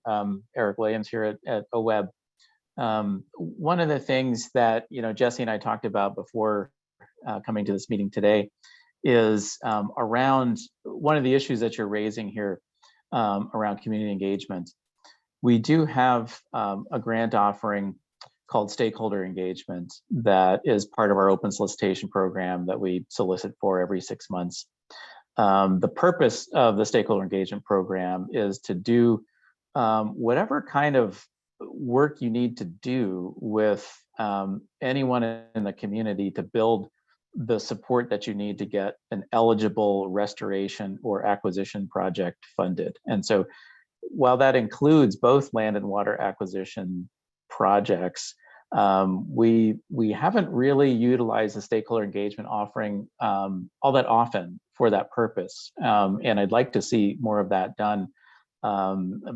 Eric Williams here at OWEB. One of the things that, you know, Jesse and I talked about before coming to this meeting today is around one of the issues that you're raising here around community engagement. We do have a grant offering called Stakeholder Engagement that is part of our open solicitation program that we solicit for every 6 months. The purpose of the Stakeholder Engagement program is to do whatever kind of work you need to do with anyone in the community to build the support that you need to get an eligible restoration or acquisition project funded. And so while that includes both land and water acquisition projects, We haven't really utilized the stakeholder engagement offering all that often for that purpose. And I'd like to see more of that done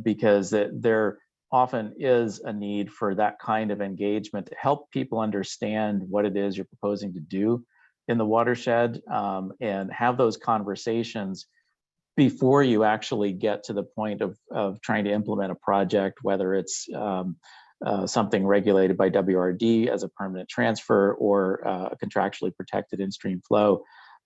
because there often is a need for that kind of engagement to help people understand what it is you're proposing to do in the watershed and have those conversations before you actually get to the point of trying to implement a project, whether it's something regulated by WRD as a permanent transfer or a contractually protected in-stream flow.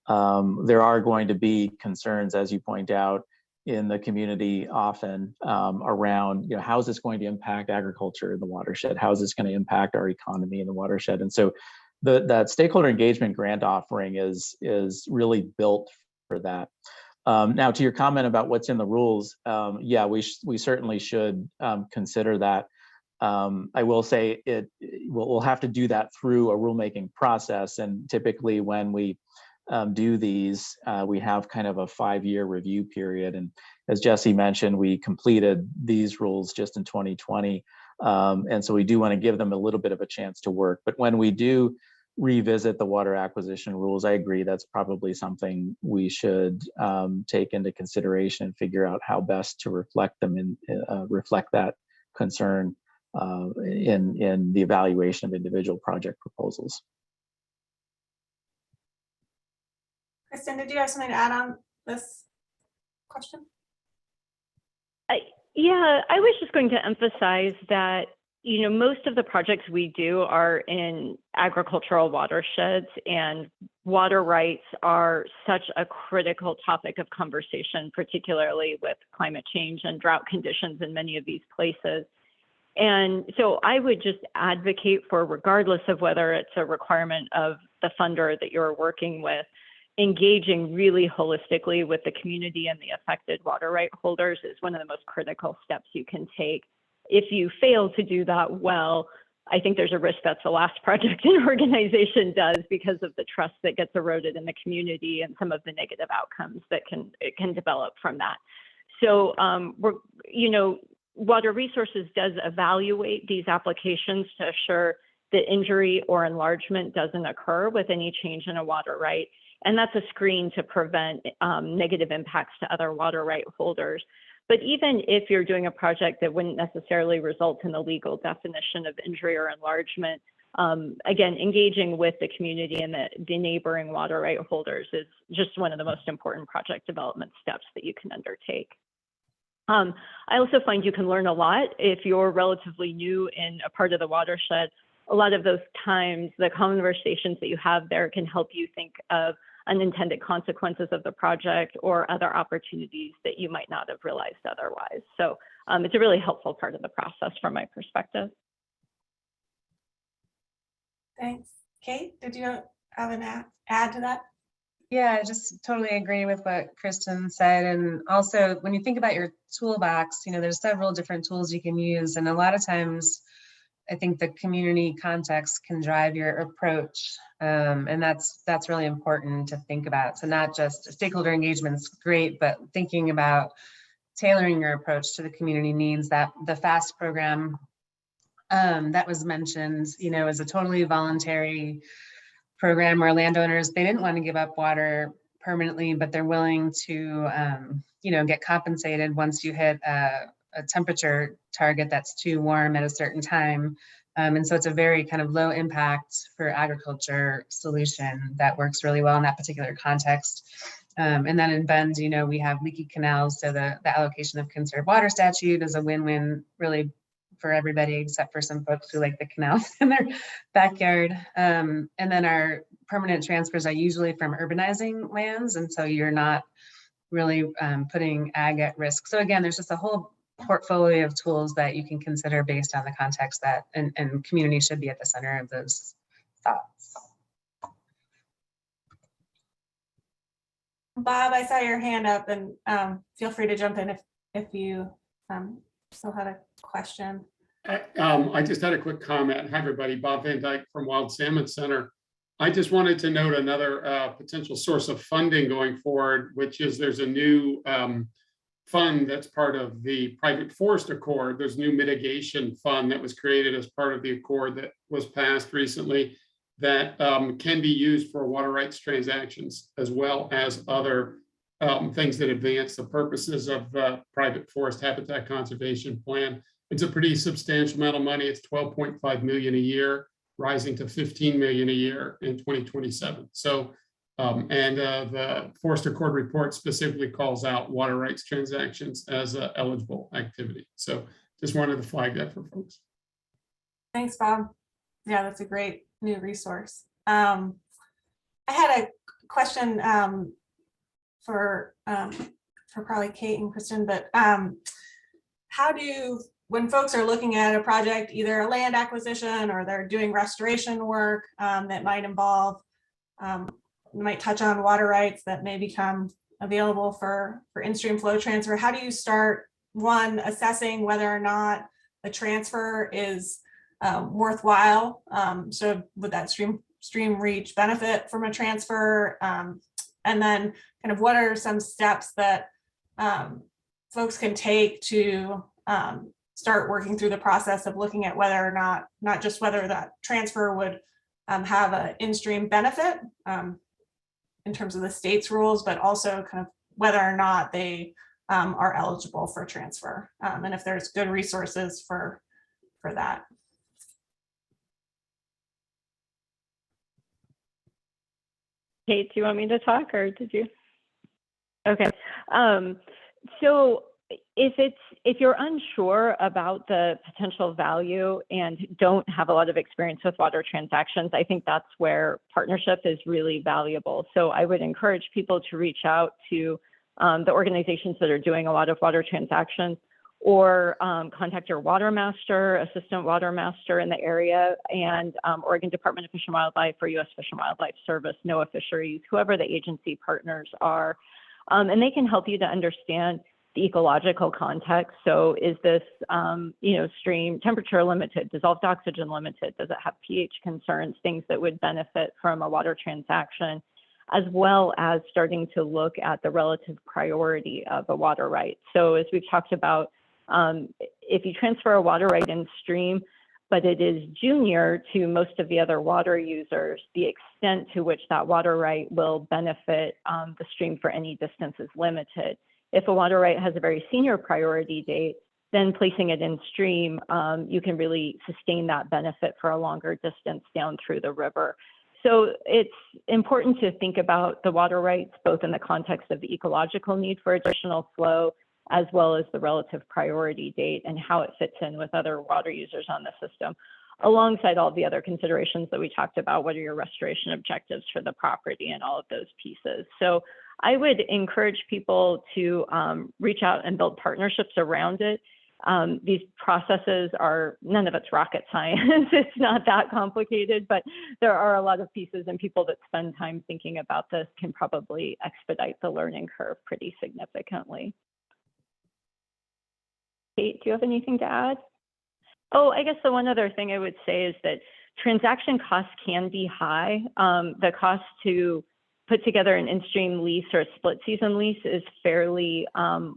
There are going to be concerns, as you point out, in the community often around, how is this going to impact agriculture in the watershed? How is this going to impact our economy in the watershed? And so that stakeholder engagement grant offering is really built for that. Now, to your comment about what's in the rules, yeah, we certainly should consider that. I will say we'll have to do that through a rulemaking process, and typically when we do these, we have kind of a 5-year review period. And as Jesse mentioned, we completed these rules just in 2020. And so we do want to give them a little bit of a chance to work. But when we do revisit the water acquisition rules, I agree that's probably something we should take into consideration and figure out how best to reflect them and reflect that concern in the evaluation of individual project proposals. Kristen, did you have something to add on this question? Yeah, I was just going to emphasize that, most of the projects we do are in agricultural watersheds, and water rights are such a critical topic of conversation, particularly with climate change and drought conditions in many of these places. And so I would just advocate for, regardless of whether it's a requirement of the funder that you're working with, engaging really holistically with the community and the affected water right holders is one of the most critical steps you can take. If you fail to do that well, I think there's a risk that's the last project an organization does because of the trust that gets eroded in the community and some of the negative outcomes that can develop from that. So Water Resources does evaluate these applications to assure that injury or enlargement doesn't occur with any change in a water right. And that's a screen to prevent negative impacts to other water right holders. But even if you're doing a project that wouldn't necessarily result in the legal definition of injury or enlargement, again, engaging with the community and the neighboring water right holders is just one of the most important project development steps that you can undertake. I also find you can learn a lot if you're relatively new in a part of the watershed. A lot of those times, the conversations that you have there can help you think of unintended consequences of the project or other opportunities that you might not have realized otherwise. So it's a really helpful part of the process from my perspective. Thanks. Kate, did you have an add to that? Yeah, I just totally agree with what Kristen said. And also, when you think about your toolbox, there's several different tools you can use. And a lot of times, I think the community context can drive your approach. And that's really important to think about. So not just stakeholder engagement's great, but thinking about tailoring your approach to the community needs. That the FAST program that was mentioned, is a totally voluntary program where landowners, they didn't want to give up water permanently, but they're willing to, get compensated once you hit a temperature target that's too warm at a certain time. And so it's a very kind of low impact for agriculture solution that works really well in that particular context. And then in Bend, we have leaky canals. So the allocation of conserved water statute is a win-win really for everybody, except for some folks who like the canals in their backyard. And then our permanent transfers are usually from urbanizing lands. And so you're not really putting ag at risk. So again, there's just a whole portfolio of tools that you can consider based on the context that and community should be at the center of those thoughts. Bob, I saw your hand up, and feel free to jump in if you still had a question. I just had a quick comment. Hi, everybody. Bob Van Dyke from Wild Salmon Center. I just wanted to note another potential source of funding going forward, which is there's a new fund that's part of the private forest accord. There's new mitigation fund that was created as part of the accord that was passed recently that can be used for water rights transactions as well as other things that advance the purposes of the private forest habitat conservation plan. It's a pretty substantial amount of money. It's 12.5 million a year, rising to 15 million a year in 2027. So, the Forest Accord report specifically calls out water rights transactions as an eligible activity. So just wanted to flag that for folks. Thanks, Bob. Yeah, that's a great new resource. I had a question for probably Kate and Kristen, but how do, when folks are looking at a project, either a land acquisition or they're doing restoration work that might involve, might touch on water rights that may become available for in-stream flow transfer, how do you start, one, assessing whether or not the transfer is worthwhile? So would that stream reach benefit from a transfer? And then kind of what are some steps that folks can take to start working through the process of looking at whether or not just whether that transfer would have an in-stream benefit in terms of the state's rules, but also kind of whether or not they are eligible for transfer, and if there's good resources for that. Kate, do you want me to talk or did you? Okay. So if you're unsure about the potential value and don't have a lot of experience with water transactions, I think that's where partnership is really valuable. So I would encourage people to reach out to the organizations that are doing a lot of water transactions, or contact your water master, assistant water master in the area, and Oregon Department of Fish and Wildlife or U.S. Fish and Wildlife Service, NOAA Fisheries, whoever the agency partners are. And they can help you to understand the ecological context. So is this, stream temperature limited, dissolved oxygen limited? Does it have pH concerns, things that would benefit from a water transaction, as well as starting to look at the relative priority of a water right. So as we've talked about, if you transfer a water right in stream, but it is junior to most of the other water users, the extent to which that water right will benefit the stream for any distance is limited. If a water right has a very senior priority date, then placing it in stream, you can really sustain that benefit for a longer distance down through the river. So it's important to think about the water rights, both in the context of the ecological need for additional flow, as well as the relative priority date and how it fits in with other water users on the system, alongside all the other considerations that we talked about. What are your restoration objectives for the property and all of those pieces? So I would encourage people to reach out and build partnerships around it. These processes are, none of it's rocket science. It's not that complicated, but there are a lot of pieces, and people that spend time thinking about this can probably expedite the learning curve pretty significantly. Kate, do you have anything to add? Oh, I guess the one other thing I would say is that transaction costs can be high. The cost to put together an in-stream lease or a split season lease is fairly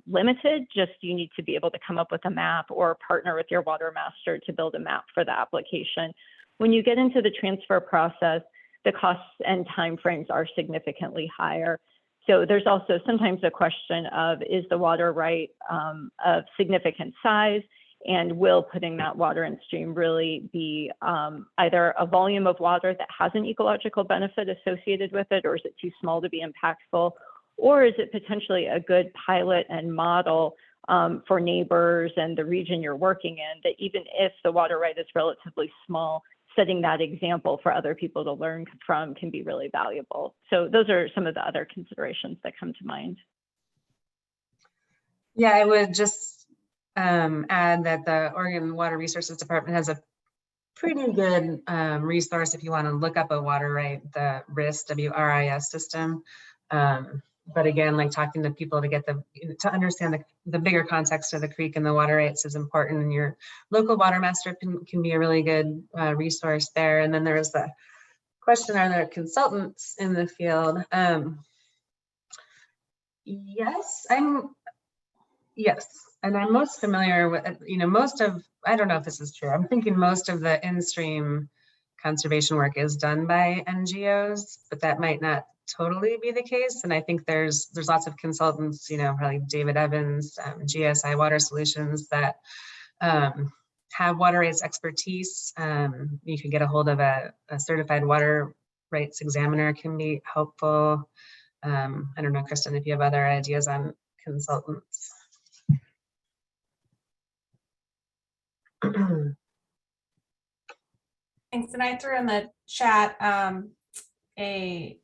limited. Just you need to be able to come up with a map or partner with your water master to build a map for the application. When you get into the transfer process, the costs and timeframes are significantly higher. So there's also sometimes a question of, is the water right of significant size, and will putting that water in stream really be either a volume of water that has an ecological benefit associated with it, or is it too small to be impactful? Or is it potentially a good pilot and model for neighbors and the region you're working in, that even if the water right is relatively small, setting that example for other people to learn from can be really valuable. So those are some of the other considerations that come to mind. Yeah, I would just add that the Oregon Water Resources Department has a pretty good resource if you want to look up a water right, the RIS, W-R-I-S system. But again, like talking to people to get to understand the bigger context of the creek and the water rights is important, and your local water master can be a really good resource there. And then there was the question, are there consultants in the field? Yes, Yes, and I'm most familiar with, most of, I don't know if this is true. I'm thinking most of the in-stream conservation work is done by NGOs, but that might not totally be the case. And I think there's lots of consultants, probably David Evans, GSI Water Solutions that have water rights expertise. You can get a hold of a certified water rights examiner, can be helpful. I don't know, Kristen, if you have other ideas on consultants. Thanks. And I threw in the chat a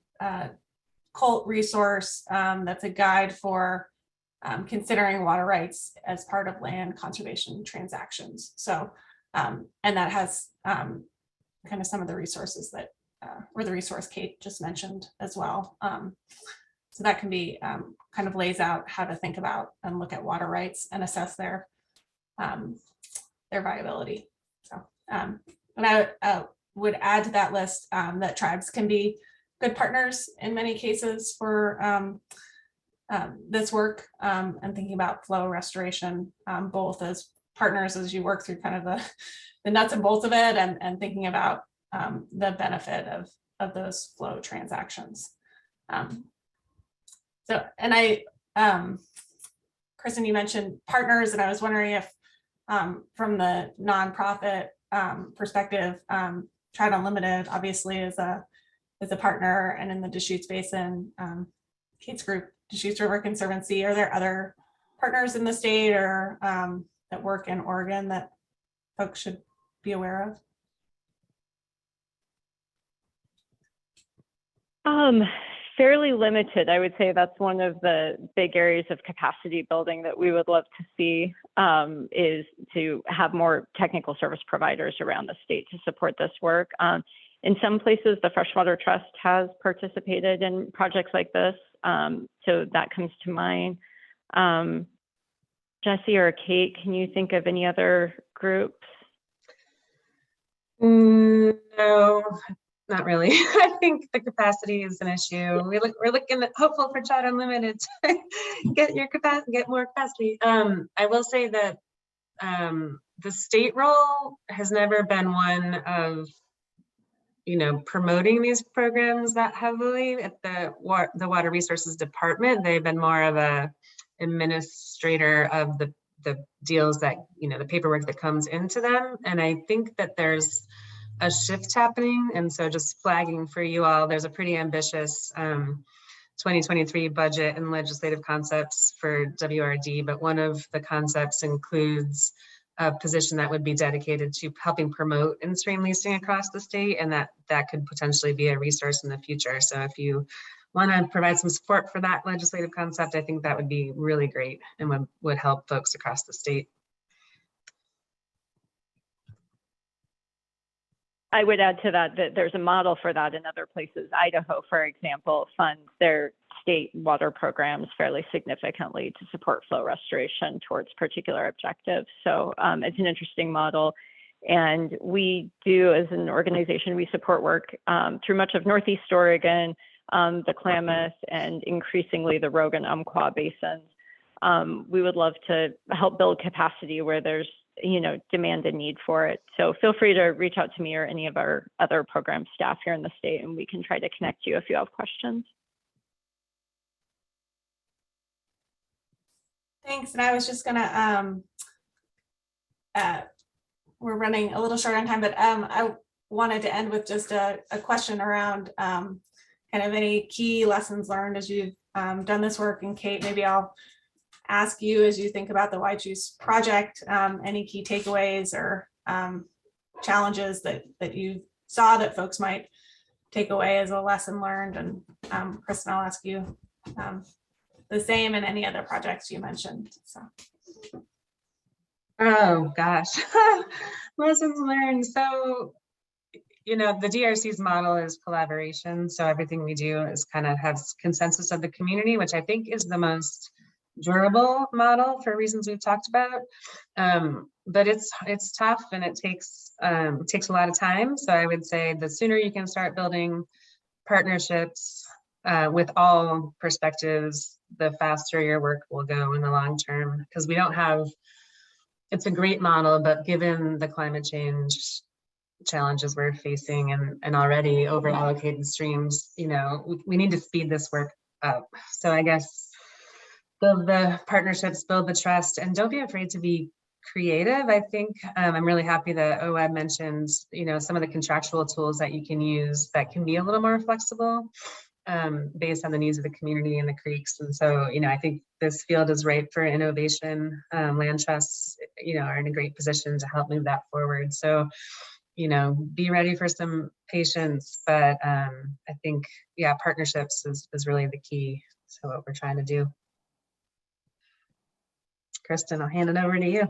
COLT resource that's a guide for considering water rights as part of land conservation transactions. So, and that has kind of some of the resources that, or the resource Kate just mentioned as well. So that can be kind of lays out how to think about and look at water rights and assess their viability. So, and I would add to that list that tribes can be good partners in many cases for this work and thinking about flow restoration, both as partners as you work through kind of the nuts and bolts of it, and thinking about the benefit of those flow transactions. So, and Kristen, you mentioned partners, and I was wondering if from the nonprofit perspective, Trout Unlimited obviously is a partner, and in the Deschutes Basin, Kate's group, Deschutes River Conservancy, are there other partners in the state or that work in Oregon that folks should be aware of? Fairly limited. I would say that's one of the big areas of capacity building that we would love to see, is to have more technical service providers around the state to support this work. In some places, the Freshwater Trust has participated in projects like this, so that comes to mind. Jesse or Kate, can you think of any other groups? No, not really. I think the capacity is an issue. We're looking at hopeful for Trout Unlimited to get more capacity. I will say that the state role has never been one of promoting these programs that heavily at the Water Resources Department. They've been more of a administrator of the deals that, the paperwork that comes into them. And I think that there's a shift happening. And so just flagging for you all, there's a pretty ambitious 2023 budget and legislative concepts for WRD, but one of the concepts includes a position that would be dedicated to helping promote in-stream leasing across the state, and that could potentially be a resource in the future. So if you want to provide some support for that legislative concept, I think that would be really great and would help folks across the state. I would add to that there's a model for that in other places. Idaho, for example, funds their state water programs fairly significantly to support flow restoration towards particular objectives. So it's an interesting model. And we do, as an organization, we support work through much of Northeast Oregon, the Klamath, and increasingly the Rogue and Umpqua basins. We would love to help build capacity where there's demand and need for it. So feel free to reach out to me or any of our other program staff here in the state, and we can try to connect you if you have questions. Thanks. And I was just gonna, we're running a little short on time, but I wanted to end with just a question around kind of any key lessons learned as you've done this work. And Kate, maybe I'll ask you, as you think about the Waichus project, any key takeaways or challenges that you saw that folks might take away as a lesson learned. And Kristen, I'll ask you the same, and any other projects you mentioned. So. Oh gosh, lessons learned. So, the DRC's model is collaboration. So everything we do is kind of has consensus of the community, which I think is the most durable model for reasons we've talked about. But it's tough, and it takes a lot of time. So I would say the sooner you can start building partnerships with all perspectives, the faster your work will go in the long term, because we don't have, it's a great model, but given the climate change challenges we're facing and already over allocated streams, you know, we need to speed this work up. So I guess build the partnerships, build the trust, and don't be afraid to be creative. I think I'm really happy that OWEB mentioned, you know, some of the contractual tools that you can use that can be a little more flexible based on the needs of the community and the creeks. And so, you know, I think this field is ripe for innovation. Land trusts, you know, are in a great position to help move that forward. So, you know, be ready for some patience, but I think, yeah, partnerships is really the key to what we're trying to do. Kristen, I'll hand it over to you.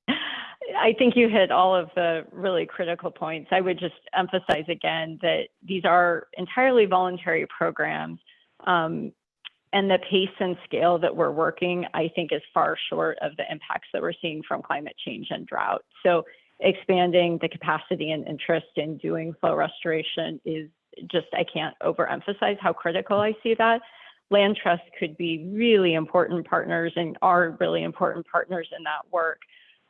I think you hit all of the really critical points. I would just emphasize again that these are entirely voluntary programs, and the pace and scale that we're working, I think, is far short of the impacts that we're seeing from climate change and drought. So expanding the capacity and interest in doing flow restoration is just, I can't overemphasize how critical I see that. Land trusts could be really important partners and are really important partners in that work.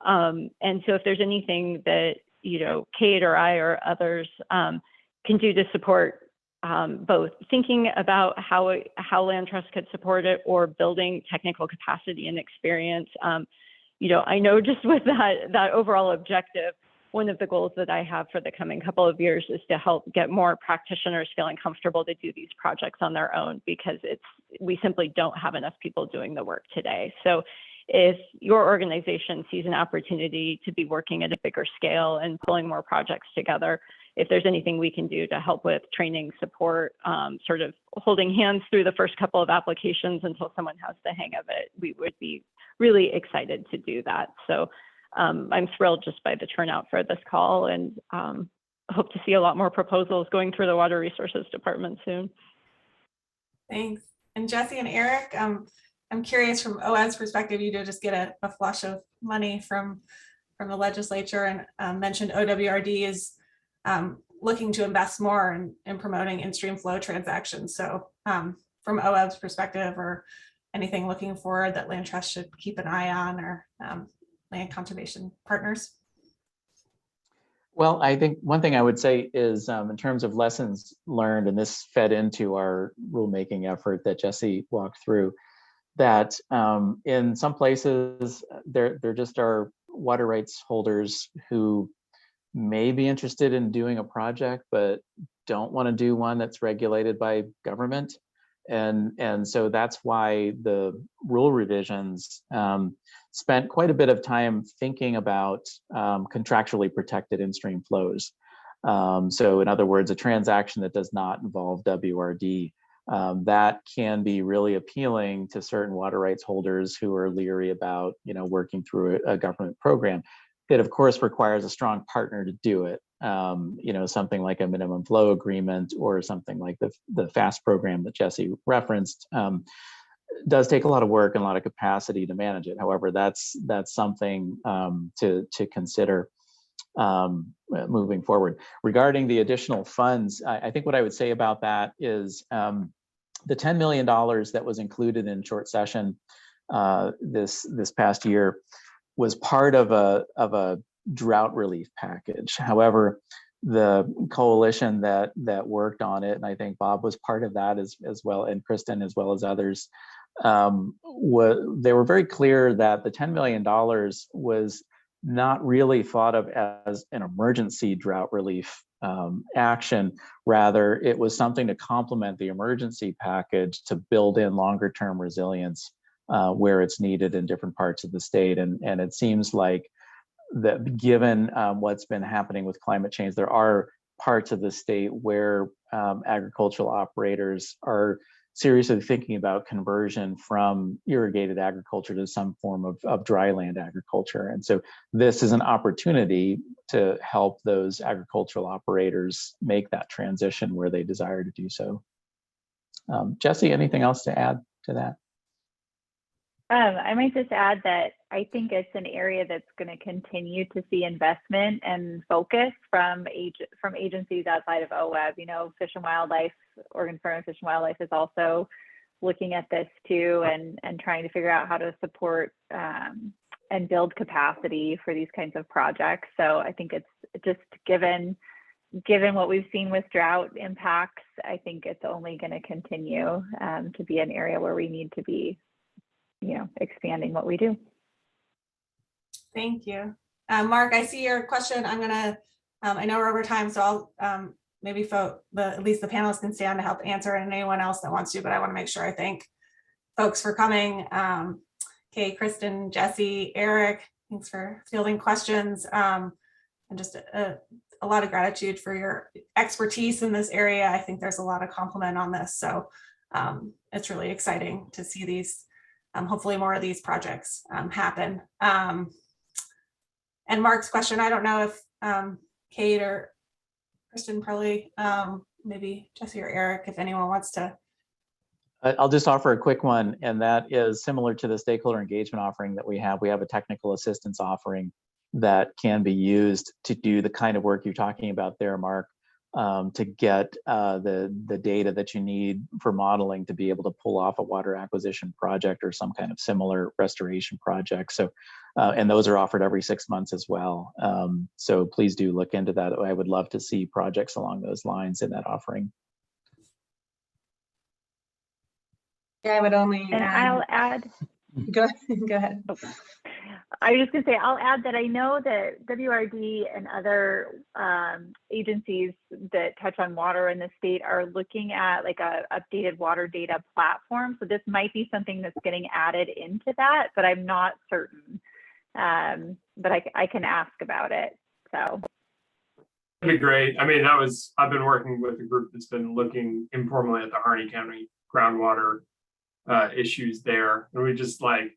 And so if there's anything that, you know, Kate or I or others can do to support both thinking about how land trusts could support it or building technical capacity and experience, you know, I know just with that overall objective, one of the goals that I have for the coming couple of years is to help get more practitioners feeling comfortable to do these projects on their own, because we simply don't have enough people doing the work today. So if your organization sees an opportunity to be working at a bigger scale and pulling more projects together, if there's anything we can do to help with training, support, sort of holding hands through the first couple of applications until someone has the hang of it, we would be really excited to do that. So I'm thrilled just by the turnout for this call, and hope to see a lot more proposals going through the Water Resources Department soon. Thanks. And Jesse and Eric, I'm curious from OWEB's perspective, you did just get a flush of money from the legislature, and mentioned OWRD is looking to invest more in promoting in-stream flow transactions. So from OWEB's perspective, or anything looking forward that Land Trust should keep an eye on, or land conservation partners? Well, I think one thing I would say is in terms of lessons learned, and this fed into our rulemaking effort that Jesse walked through, that in some places there just are water rights holders who may be interested in doing a project but don't want to do one that's regulated by government. And so that's why the rule revisions spent quite a bit of time thinking about contractually protected in-stream flows. So in other words, a transaction that does not involve WRD, that can be really appealing to certain water rights holders who are leery about, you know, working through a government program. It of course requires a strong partner to do it. You know, something like a minimum flow agreement or something like the FAST program that Jesse referenced does take a lot of work and a lot of capacity to manage it. However, that's something to consider moving forward. Regarding the additional funds, I think what I would say about that is the $10 million that was included in short session this past year was part of a drought relief package. However, the coalition that worked on it, and I think Bob was part of that as well, and Kristen as well as others, they were very clear that the $10 million was not really thought of as an emergency drought relief action. Rather, it was something to complement the emergency package to build in longer term resilience where it's needed in different parts of the state. And it seems like that given what's been happening with climate change, there are parts of the state where agricultural operators are seriously thinking about conversion from irrigated agriculture to some form of dry land agriculture. And so this is an opportunity to help those agricultural operators make that transition where they desire to do so. Jesse, anything else to add to that? I might just add that I think it's an area that's going to continue to see investment and focus from agencies outside of OWEB. You know, Fish and Wildlife, Oregon Department of Fish and Wildlife is also looking at this too, and trying to figure out how to support and build capacity for these kinds of projects. So I think it's just given what we've seen with drought impacts, I think it's only going to continue to be an area where we need to be, expanding what we do. Thank you. Mark, I see your question. I'm gonna, I know we're over time, so I'll maybe at least the panelists can stay on to help answer, and anyone else that wants to, but I want to make sure I thank folks for coming. Kay, Kristen, Jesse, Eric, thanks for fielding questions. And just a lot of gratitude for your expertise in this area. I think there's a lot of compliment on this. So it's really exciting to see these, hopefully more of these projects happen. And Mark's question, I don't know if Kate or Kristen, probably maybe Jesse or Eric, if anyone wants to. I'll just offer a quick one, and that is similar to the stakeholder engagement offering that we have. We have a technical assistance offering that can be used to do the kind of work you're talking about there, Mark, to get the data that you need for modeling to be able to pull off a water acquisition project or some kind of similar restoration project. So, and those are offered every 6 months as well. So please do look into that. I would love to see projects along those lines in that offering. Yeah, I would only And I'll add. Go ahead. I was just going to say, I'll add that I know that WRD and other agencies that touch on water in the state are looking at like a updated water data platform. So this might be something that's getting added into that, but I'm not certain. But I can ask about it. So. That'd be great. I mean, I've been working with a group that's been looking informally at the Harney County groundwater issues there, and we just ran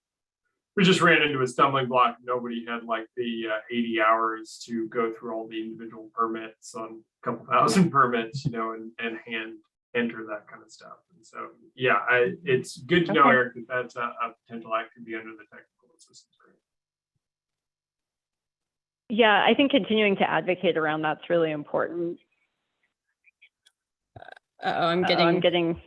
into a stumbling block. Nobody had like the 80 hours to go through all the individual permits on a couple thousand permits, and hand enter that kind of stuff. And so, yeah, it's good to know, Eric, that that's a potential activity under the technical assistance grant. Yeah, I think continuing to advocate around that's really important. I'm getting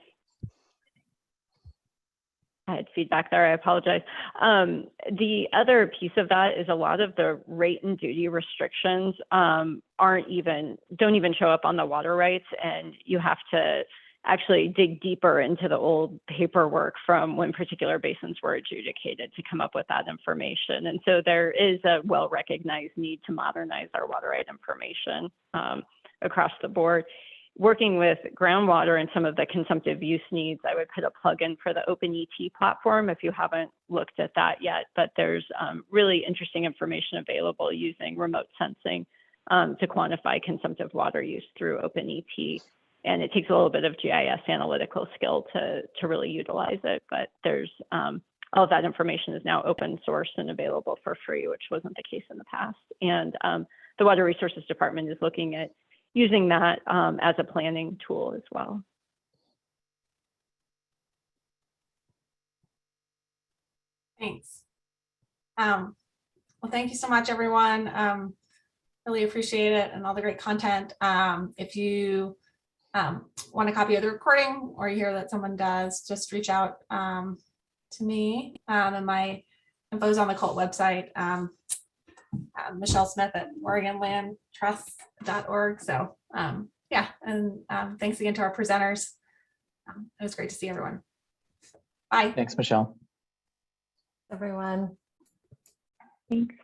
I had feedback there. I apologize. The other piece of that is a lot of the rate and duty restrictions don't even show up on the water rights, and you have to actually dig deeper into the old paperwork from when particular basins were adjudicated to come up with that information. And so there is a well-recognized need to modernize our water right information across the board. Working with groundwater and some of the consumptive use needs, I would put a plug in for the OpenET platform if you haven't looked at that yet, but there's really interesting information available using remote sensing to quantify consumptive water use through OpenET. And it takes a little bit of GIS analytical skill to really utilize it, but there's all of that information is now open source and available for free, which wasn't the case in the past. And the Water Resources Department is looking at using that as a planning tool as well. Thanks. Well, thank you so much, everyone. Really appreciate it and all the great content. If you want a copy of the recording or you hear that someone does, just reach out to me. And my info is on the CULT website. Michelle Smith at OregonLandTrust.org. So yeah, and thanks again to our presenters. It was great to see everyone. Bye. Thanks, Michelle. Everyone. Thanks.